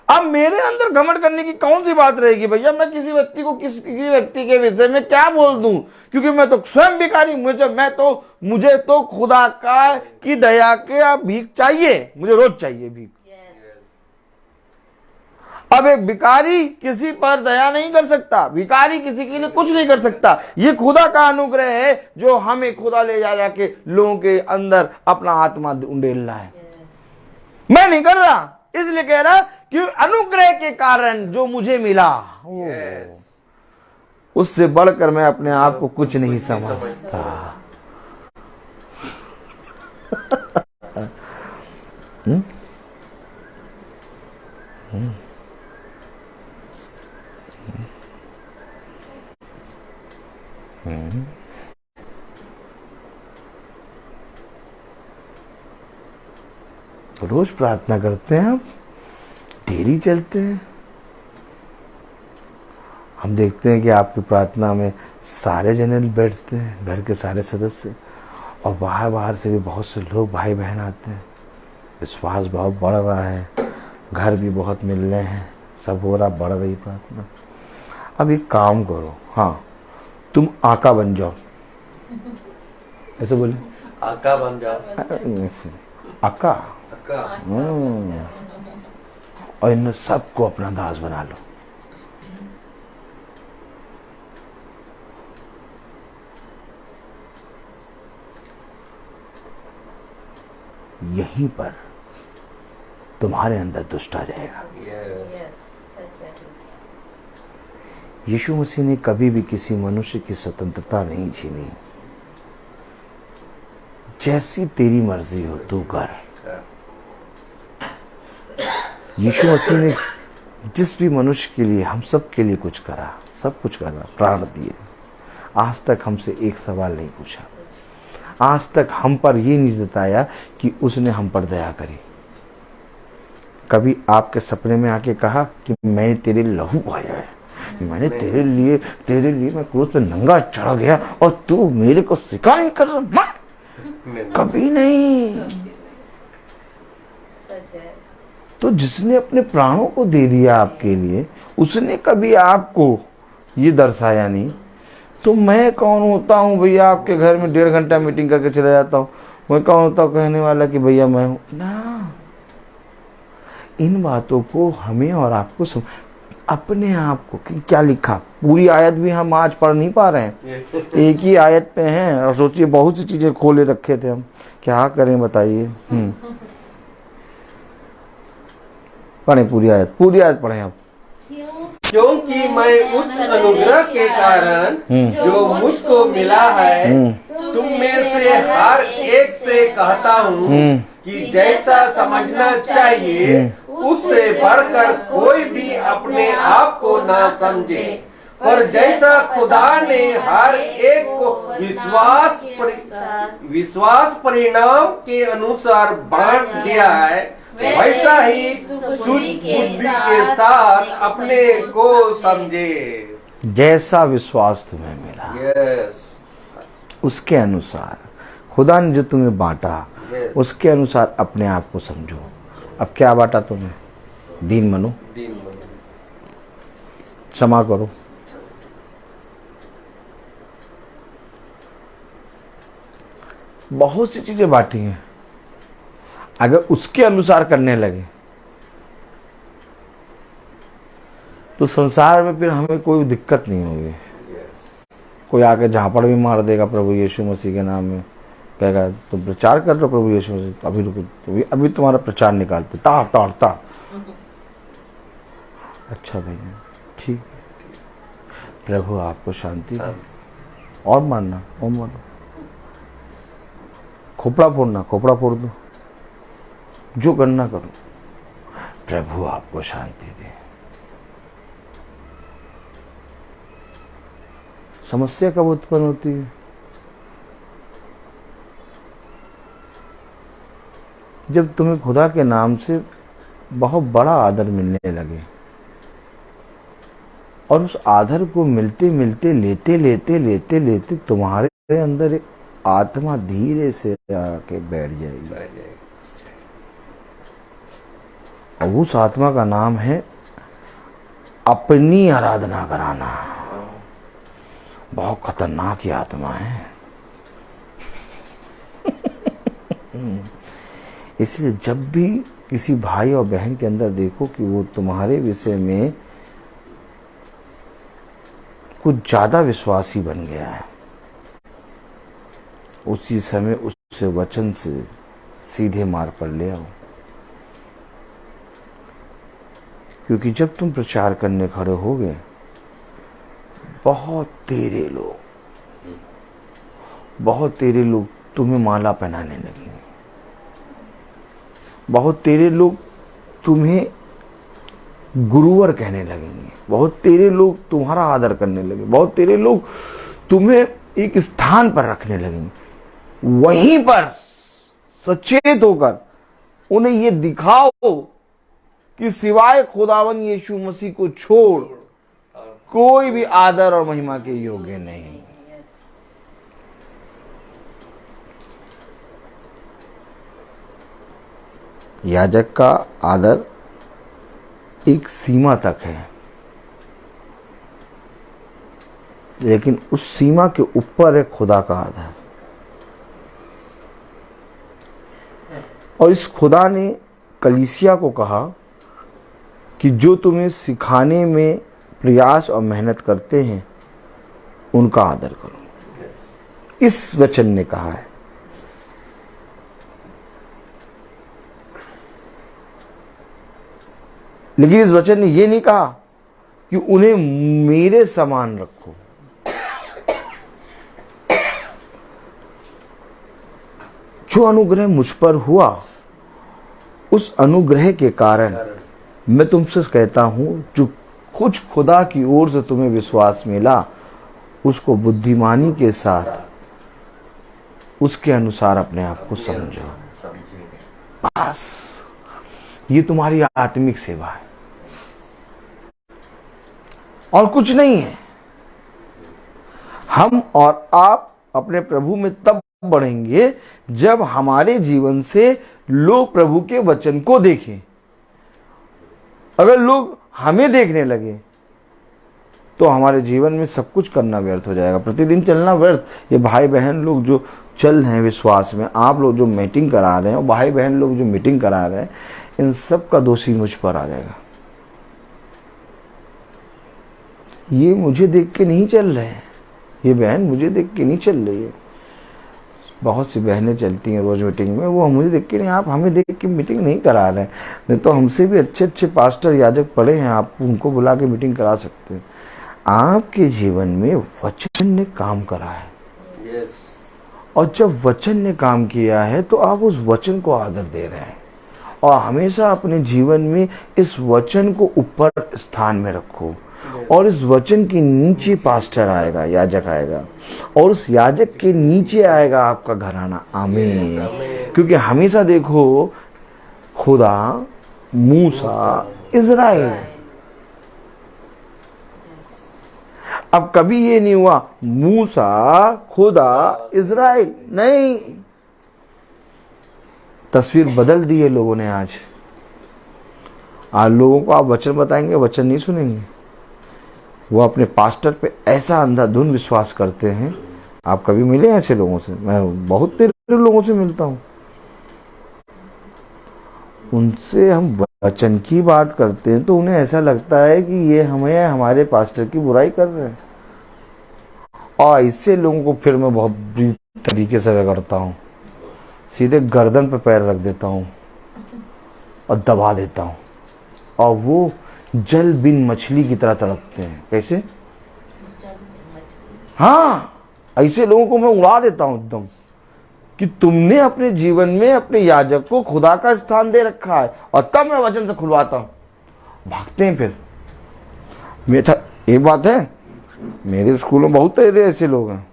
अब मेरे अंदर घमंड करने की कौन सी बात रहेगी? भैया मैं किसी व्यक्ति को किसी व्यक्ति के विषय में क्या बोल दूं, क्योंकि मैं तो स्वयं भिखारी, मुझे तो खुदा की दया के भीख चाहिए, मुझे रोज चाहिए भीख। अब एक भिखारी किसी पर दया नहीं कर सकता, भिखारी किसी के लिए कुछ नहीं कर सकता। ये खुदा का अनुग्रह है जो हमें खुदा ले जाके लोगों के अंदर अपना आत्मा उंडेल रहा है। मैं नहीं कर रहा, इसलिए कह रहा कि अनुग्रह के कारण जो मुझे मिला, उससे बढ़कर मैं अपने आप को कुछ नहीं समझता। रोज प्रार्थना करते हैं, आप डेली चलते हैं। हम देखते हैं कि आपकी प्रार्थना में सारे जने बैठते हैं, घर के सारे सदस्य, और बाहर से भी बहुत से लोग भाई बहन आते हैं। विश्वास बहुत बढ़ रहा है, घर भी बहुत मिल रहे हैं, सब हो रहा, बढ़ रही प्रार्थना। अब एक काम करो, हाँ तुम आका बन जाओ, ऐसे बोले, आका बन जाओ, आका। और इन सबको अपना दास बना लो। यहीं पर तुम्हारे अंदर दुष्ट आ जाएगा। यीशु मसीह ने कभी भी किसी मनुष्य की स्वतंत्रता नहीं छीनी। जैसी तेरी मर्जी हो तू कर। यीशु मसीह ने जिस भी मनुष्य के लिए, हम सब के लिए कुछ करा, सब कुछ करा, प्राण दिए। आज तक हमसे एक सवाल नहीं पूछा, आज तक हम पर ये नहीं जताया कि उसने हम पर दया करी। कभी आपके सपने में आके कहा कि मैंने तेरे लहू बहाया है, मैंने तेरे लिए मैं क्रूस पे नंगा चढ़ा गया और तू मेरे को स्वीकार नहीं कर रहा? कभी नहीं। तो जिसने अपने प्राणों को दे दिया आपके लिए, उसने कभी आपको ये दर्शाया नहीं। तो मैं कौन होता हूँ भैया आपके घर में 1.5 घंटा मीटिंग करके चला जाता हूँ? मैं कौन होता हूँ कहने वाला कि भैया मैं हूँ ना। इन बातों को हमें और आपको अपने आप को कि क्या लिखा, पूरी आयत भी हम आज पढ़ नहीं पा रहे हैं, एक ही आयत पे हैं और सोचिए बहुत सी चीजें खोले रखे थे हम, क्या करें बताइए। पढ़े पूरी आयत पढ़े आप। क्योंकि मैं उस अनुग्रह के कारण जो मुझको मिला है तुम में से हर एक से कहता हूँ कि जैसा समझना चाहिए उससे बढ़कर कोई भी अपने आप को ना समझे, पर जैसा खुदा ने हर एक को विश्वास परिणाम के अनुसार बांट दिया है, वैसा ही सूझ बुद्धि के साथ अपने को समझे। जैसा विश्वास तुम्हें मिला यस, उसके अनुसार खुदा ने जो तुम्हें बांटा Yes. उसके अनुसार अपने आप को समझो। अब क्या बांटा तुम्हें? दीन मनो, क्षमा करो, बहुत सी चीजें बांटी हैं। अगर उसके अनुसार करने लगे तो संसार में फिर हमें कोई दिक्कत नहीं होगी। कोई आके झापड़ भी मार देगा प्रभु यीशु मसीह के नाम में, कहेगा तुम प्रचार कर रहे हो प्रभु यीशु मसीह, तो अभी रुको, अभी तुम्हारा प्रचार निकालते, ताड़ ताड़ ताड़। अच्छा भैया ठीक है, प्रभु आपको शांति दे। और मानना, और मानो, खोपड़ा फोड़ना, खोपड़ा फोड़ दो, जो करना करो, प्रभु आपको शांति दे। समस्या कब उत्पन्न होती है? जब तुम्हें खुदा के नाम से बहुत बड़ा आदर मिलने लगे और उस आदर को मिलते मिलते लेते लेते लेते लेते तुम्हारे अंदर एक आत्मा धीरे से आके बैठ जाएगी, और उस आत्मा का नाम है अपनी आराधना कराना। बहुत खतरनाक ये आत्मा है। इसलिए जब भी किसी भाई और बहन के अंदर देखो कि वो तुम्हारे विषय में कुछ ज्यादा विश्वासी बन गया है, उसी समय उससे वचन से सीधे मार्ग पर ले आओ। क्योंकि जब तुम प्रचार करने खड़े होगे, बहुत तेरे लोग तुम्हें माला पहनाने लगेंगे, बहुत तेरे लोग तुम्हें गुरुवर कहने लगेंगे, बहुत तेरे लोग तुम्हारा आदर करने लगेंगे, बहुत तेरे लोग तुम्हें एक स्थान पर रखने लगेंगे। वहीं पर सचेत होकर उन्हें ये दिखाओ कि सिवाय खुदावन यीशु मसीह को छोड़ कोई भी आदर और महिमा के योग्य नहीं। याजक का आदर एक सीमा तक है, लेकिन उस सीमा के ऊपर है खुदा का आदर। और इस खुदा ने कलीसिया को कहा कि जो तुम्हें सिखाने में प्रयास और मेहनत करते हैं उनका आदर करो। इस वचन ने कहा है। लेकिन इस वचन ने यह नहीं कहा कि उन्हें मेरे समान रखो। जो अनुग्रह मुझ पर हुआ, उस अनुग्रह के कारण मैं तुमसे कहता हूं, जो कुछ खुदा की ओर से तुम्हें विश्वास मिला, उसको बुद्धिमानी के साथ उसके अनुसार अपने आप को समझो। बस ये तुम्हारी आत्मिक सेवा है और कुछ नहीं है। हम और आप अपने प्रभु में तब बढ़ेंगे जब हमारे जीवन से लोग प्रभु के वचन को देखें। अगर लोग हमें देखने लगे तो हमारे जीवन में सब कुछ करना व्यर्थ हो जाएगा, प्रतिदिन चलना व्यर्थ। ये भाई बहन लोग जो चल रहे हैं विश्वास में, आप लोग जो मीटिंग करा रहे हैं, और भाई बहन लोग जो मीटिंग करा रहे हैं, इन सब का दोषी मुझ पर आ जाएगा। ये मुझे देख के नहीं चल रहे हैं, ये बहन मुझे देख के नहीं चल रही है। बहुत सी बहनें चलती हैं रोज मीटिंग में, वो मुझे देख के नहीं, आप हमें देख के मीटिंग नहीं करा रहे हैं, नहीं तो हमसे भी अच्छे अच्छे पास्टर याजक पड़े हैं, आप उनको बुला के मीटिंग करा सकते हैं। आपके जीवन में वचन ने काम करा है, और जब वचन ने काम किया है तो आप उस वचन को आदर दे रहे हैं, और हमेशा अपने जीवन में इस वचन को ऊपर स्थान में रखो। और इस वचन के नीचे पास्टर आएगा, याजक आएगा, और उस याजक के नीचे आएगा आपका घराना। आमीन। क्योंकि हमेशा देखो, खुदा, मूसा, इज़राइल, अब कभी ये नहीं हुआ मूसा, खुदा, इज़राइल, नहीं। तस्वीर बदल दी है लोगों ने। आज लोगों को आप वचन बताएंगे, वचन नहीं सुनेंगे। वो अपने पास्टर पे ऐसा अंधाधुंध विश्वास करते हैं। आप कभी मिले ऐसे लोगों से? मैं बहुत तेरे लोगों से मिलता हूं। उनसे हम वचन की बात करते हैं तो उन्हें ऐसा लगता है कि ये हमें, हमारे पास्टर की बुराई कर रहे हैं, और इससे लोगों को फिर मैं बहुत बुरी तरीके से रगड़ता हूँ, सीधे गर्दन पे पैर रख देता हूँ और दबा देता हूँ, और वो जल बिन मछली की तरह तड़पते हैं। कैसे? हाँ, ऐसे लोगों को मैं उड़ा देता हूं एकदम, कि तुमने अपने जीवन में अपने याजक को खुदा का स्थान दे रखा है, और तब मैं वचन से खुलवाता हूं, भागते हैं। फिर मेरा एक बात है, मेरे स्कूल में बहुत ऐसे लोग हैं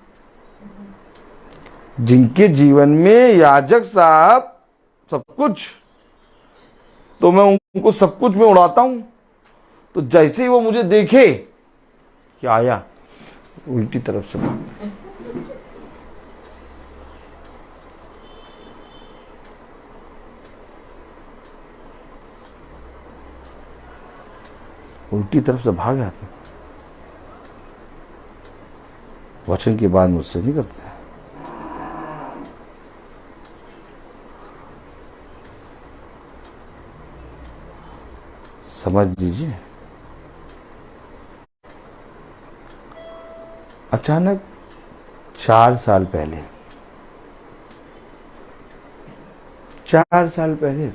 जिनके जीवन में याजक साहब सब कुछ, तो मैं उनको सब कुछ में उड़ाता हूं। तो जैसे ही वो मुझे देखे कि आया, उल्टी तरफ से भागते। उल्टी तरफ से भाग जाते। वचन की बात मुझसे नहीं करते। समझ लीजिए, अचानक 4 साल पहले 4 साल पहले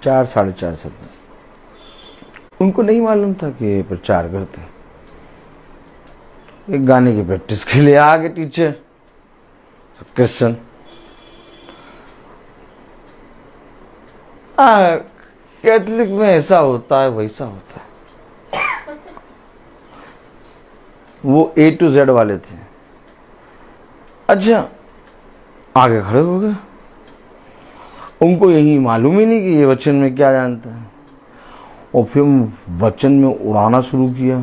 4 साढ़े 4 साल पहले, उनको नहीं मालूम था कि ये प्रचार करते हैं। एक गाने की प्रैक्टिस के लिए आ गए टीचर, क्रिश्चियन। कैथलिक में ऐसा होता है, वैसा होता है। वो A to Z वाले थे। अच्छा, आगे खड़े हो गए। उनको यही मालूम ही नहीं कि ये वचन में क्या जानता है, और फिर वचन में उड़ाना शुरू किया।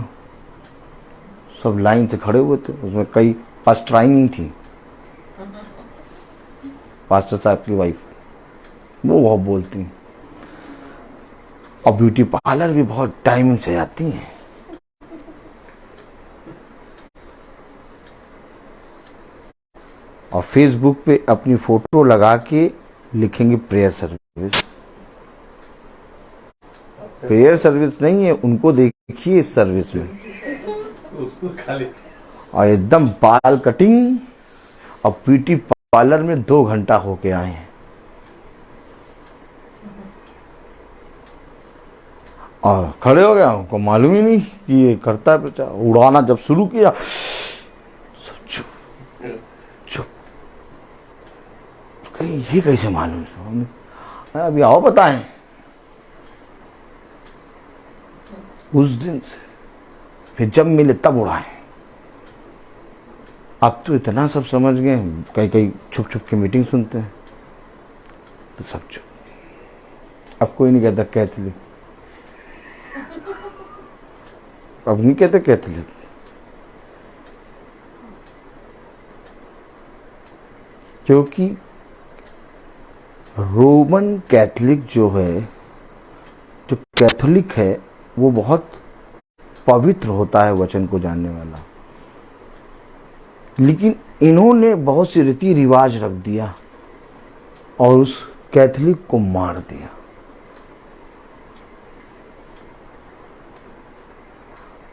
सब लाइन से खड़े हुए थे, उसमें कई पास्टराइन थी, पास्टर साहब की वाइफ, वो बहुत बोलती हैं, और ब्यूटी पार्लर भी बहुत टाइमिंग से जाती हैं। और फेसबुक पे अपनी फोटो लगा के लिखेंगे प्रेयर सर्विस। प्रेयर सर्विस नहीं है, उनको देखिए इस सर्विस में, उसको खाली, और एकदम बाल कटिंग, और ब्यूटी पार्लर में 2 घंटा होके आए हैं, और खड़े हो गया। उनको मालूम ही नहीं कि ये करता है प्रचार। उड़ाना जब शुरू किया, चुप चुप, ये कैसे मालूम? अभी आओ बताएं। उस दिन से फिर जब मिले तब उड़ाए। अब तो इतना सब समझ गए, कई कई छुप छुप के मीटिंग सुनते हैं, तो सब चुप। अब कोई नहीं कहता कैथलिक, अब नहीं कहते कैथलिक। क्योंकि रोमन कैथलिक जो है, जो कैथोलिक है, वो बहुत पवित्र होता है, वचन को जानने वाला। लेकिन इन्होंने बहुत सी रीति रिवाज रख दिया और उस कैथलिक को मार दिया।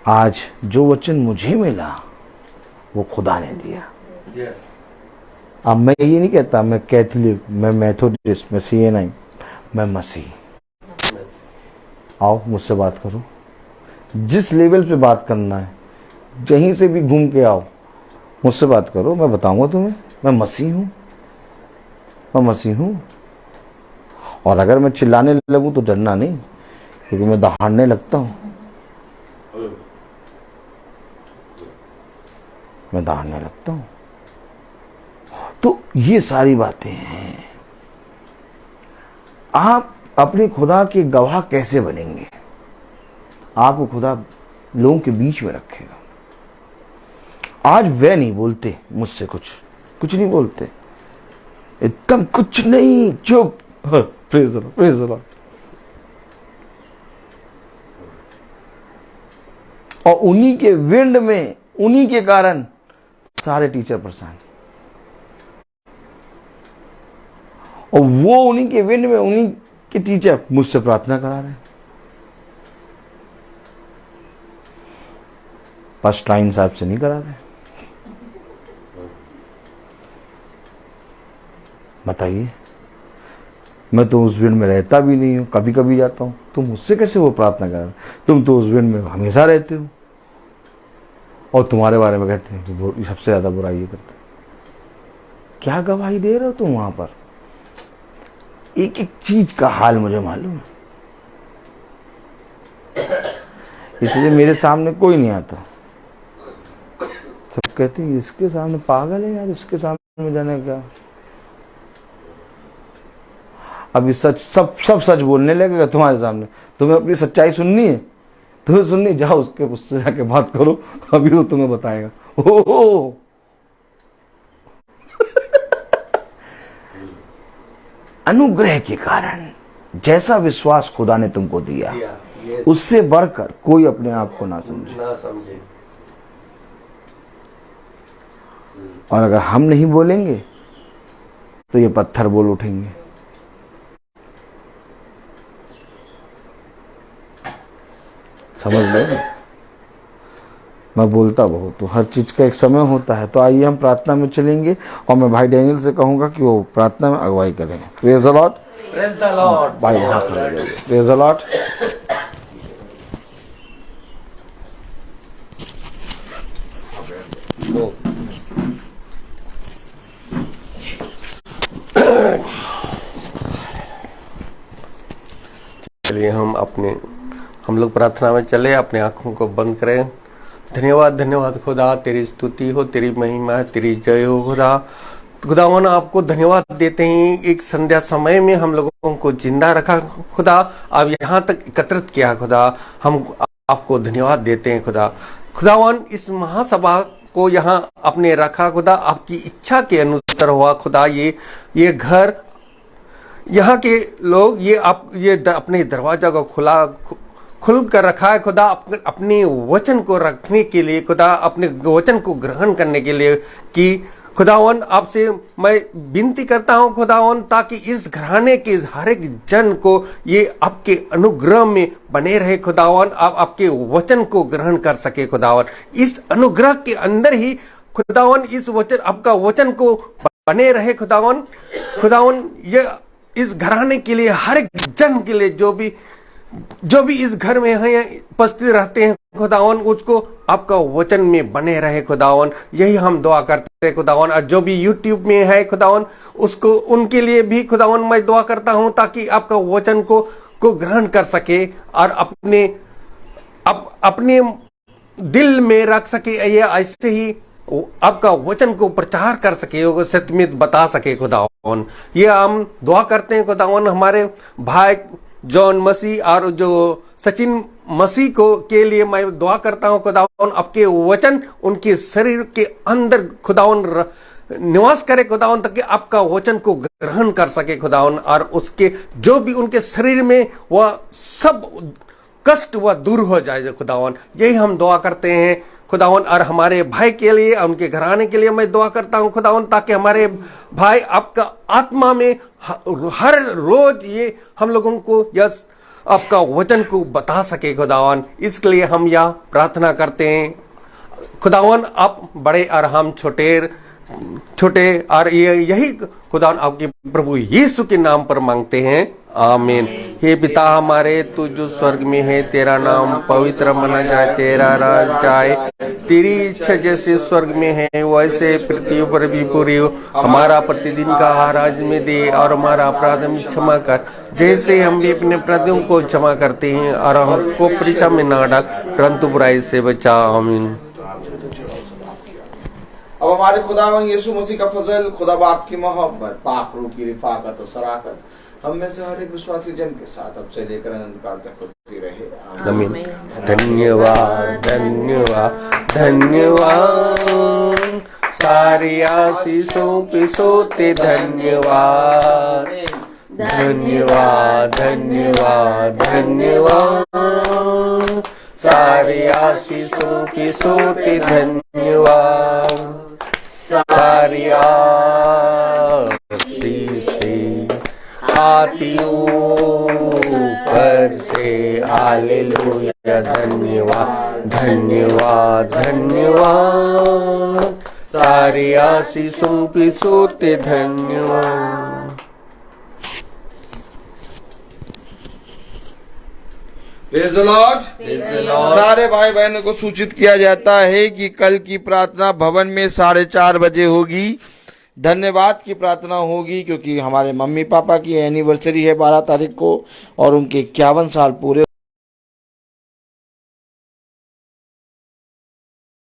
आज जो वचन मुझे मिला वो खुदा ने दिया। अब मैं ये नहीं कहता मैं कैथोलिक, मैं मेथोडिस्ट, मैं सीएनआई, मैं मसीह। आओ मुझसे बात करो, जिस लेवल पे बात करना है, कहीं से भी घूम के आओ, मुझसे बात करो, मैं बताऊंगा तुम्हें मैं मसीह हूं, मैं मसीह हूं। और अगर मैं चिल्लाने लगूं तो डरना नहीं, क्योंकि मैं दहाड़ने लगता हूं, मैं दहाड़ने लगता हूं। तो ये सारी बातें हैं। आप अपने खुदा के गवाह कैसे बनेंगे? आपको खुदा लोगों के बीच में रखेगा। आज वे नहीं बोलते मुझसे, कुछ नहीं बोलते, एकदम कुछ नहीं, चुप। Praise the Lord, praise the Lord. और उन्हीं के विंड में, उन्हीं के कारण सारे टीचर परेशान। और वो उन्हीं के विंड में, उन्हीं के टीचर मुझसे प्रार्थना करा रहे हैं। फर्स्ट टाइम साहब से नहीं करा रहे। बताइए, मैं तो उस विंड में रहता भी नहीं हूं, कभी कभी जाता हूं, तुम मुझसे कैसे वो प्रार्थना कर रहे? तुम तो उस विंड में हमेशा रहते हो और तुम्हारे बारे में कहते हैं कि सबसे ज्यादा बुराई ये करते। क्या गवाही दे रहे हो तुम वहां पर? एक एक चीज का हाल मुझे मालूम है, इसलिए मेरे सामने कोई नहीं आता। सब कहते हैं इसके सामने पागल है यार, इसके सामने जाने क्या। अभी सच सब सच बोलने लगेगा तुम्हारे सामने। तुम्हें अपनी सच्चाई सुननी है, तुम्हें सुननी, जाओ उससे जाके बात करो, अभी वो तुम्हें बताएगा। ओ अनुग्रह के कारण जैसा विश्वास खुदा ने तुमको दिया, उससे बढ़कर कोई अपने आप को ना समझे। और अगर हम नहीं बोलेंगे तो ये पत्थर बोल उठेंगे। समझ लो, मैं बोलता बहुत हूँ, हर चीज का एक समय होता है। तो आइए हम प्रार्थना में चलेंगे और मैं भाई डैनियल से कहूंगा कि वो प्रार्थना में अगुवाई करें। Praise the Lord, praise the Lord. भाई हाथ में लगाइए। Praise the Lord. चलिए हम लोग प्रार्थना में चले, अपने आंखों को बंद करें। धन्यवाद खुदा, तेरी स्तुति हो, तेरी महिमा, तेरी जय हो खुदा। खुदावन आपको धन्यवाद देते हैं, एक संध्या समय में हम लोगों को जिंदा रखा खुदा, आप यहाँ तक एकत्रित किया खुदा, हम आपको धन्यवाद देते हैं खुदा। खुदावन इस महासभा को यहाँ अपने रखा खुदा, आपकी इच्छा के अनुसार हुआ खुदा। ये घर, यहाँ के लोग, ये अपने दरवाजा को खुल कर रखा है खुदा, अपने वचन को रखने के लिए खुदा, अपने वचन को ग्रहण करने के लिए। कि खुदावन आपसे मैं विनती करता हूं खुदावन, ताकि इस घराने के हर एक जन को ये आपके अनुग्रह में बने रहे खुदावन, आप आपके वचन को ग्रहण कर सके खुदावन। इस अनुग्रह के अंदर ही खुदावन इस वचन, आपका वचन को बने रहे खुदावन। ये इस घराने के लिए, हर एक जन के लिए, जो भी इस घर में है उपस्थित रहते हैं खुदावन, उसको आपका वचन में बने रहे खुदावन। यही हम दुआ करते हैं खुदावन। और जो भी यूट्यूब में है खुदावन, उसको, उनके लिए भी खुदावन मैं दुआ करता हूं, ताकि आपका वचन को ग्रहण कर सके और अपने दिल में रख सके, ये ऐसे ही आपका वचन को प्रचार कर सके, सत्य में बता सके खुदावन। ये हम दुआ करते हैं खुदावन, हमारे भाई जॉन मसीह और जो सचिन मसीह के लिए मैं दुआ करता हूं खुदावन, आपके वचन उनके शरीर के अंदर खुदावन निवास करे खुदावन, ताकि आपका वचन को ग्रहण कर सके खुदावन, और उसके जो भी उनके शरीर में वह सब कष्ट वह दूर हो जाए खुदावन। यही हम दुआ करते हैं खुदावन। और हमारे भाई के लिए, उनके घराने के लिए मैं दुआ करता हूं खुदावन, ताकि हमारे भाई आपका आत्मा में हर रोज ये हम लोगों को यस आपका वचन को बता सके खुदावन। इसके लिए हम यह प्रार्थना करते हैं खुदावन। आप बड़े और हम छोटे छोटे और यही खुदा आपके प्रभु यीशु के नाम पर मांगते हैं, आमीन। हे पिता हमारे, तू जो स्वर्ग में है, तेरा नाम पवित्र माना जाए, तेरा राज आए, तेरी इच्छा जैसे स्वर्ग में है वैसे पृथ्वी पर भी पूरी हो। हमारा प्रतिदिन का आहार आज में दे, और हमारा अपराध में क्षमा कर जैसे हम भी अपने अपराधियों को क्षमा करते हैं, और हमको परीक्षा में ना डाल परंतु बुराई से बचा, आमीन। अब हमारे खुदावन यीशु मसीह का फजल, खुदा बाप की मोहब्बत, पाक रूह की रिफाकत और सराकत हम में से हर एक विश्वासी जन के साथ अब से लेकर अनंत काल तक होती रहे, आमीन। धन्यवाद धन्यवाद धन्यवाद, सारी आशीषों पे सोते धन्यवाद, धन्यवाद धन्यवाद धन्यवाद, सारी आशीषों पे सोते धन्यवाद, सारी आशीषें आती ऊपर से, हालेलुया। धन्यवाद धन्यवाद धन्यवाद, सारी आशीषों पे सोते धन्यवाद। Praise the Lord. सारे भाई बहनों को सूचित किया जाता है कि कल की प्रार्थना भवन में 4:30 बजे होगी। धन्यवाद की प्रार्थना होगी, क्योंकि हमारे मम्मी पापा की एनिवर्सरी है 12 तारीख को, और उनके 51 साल पूरे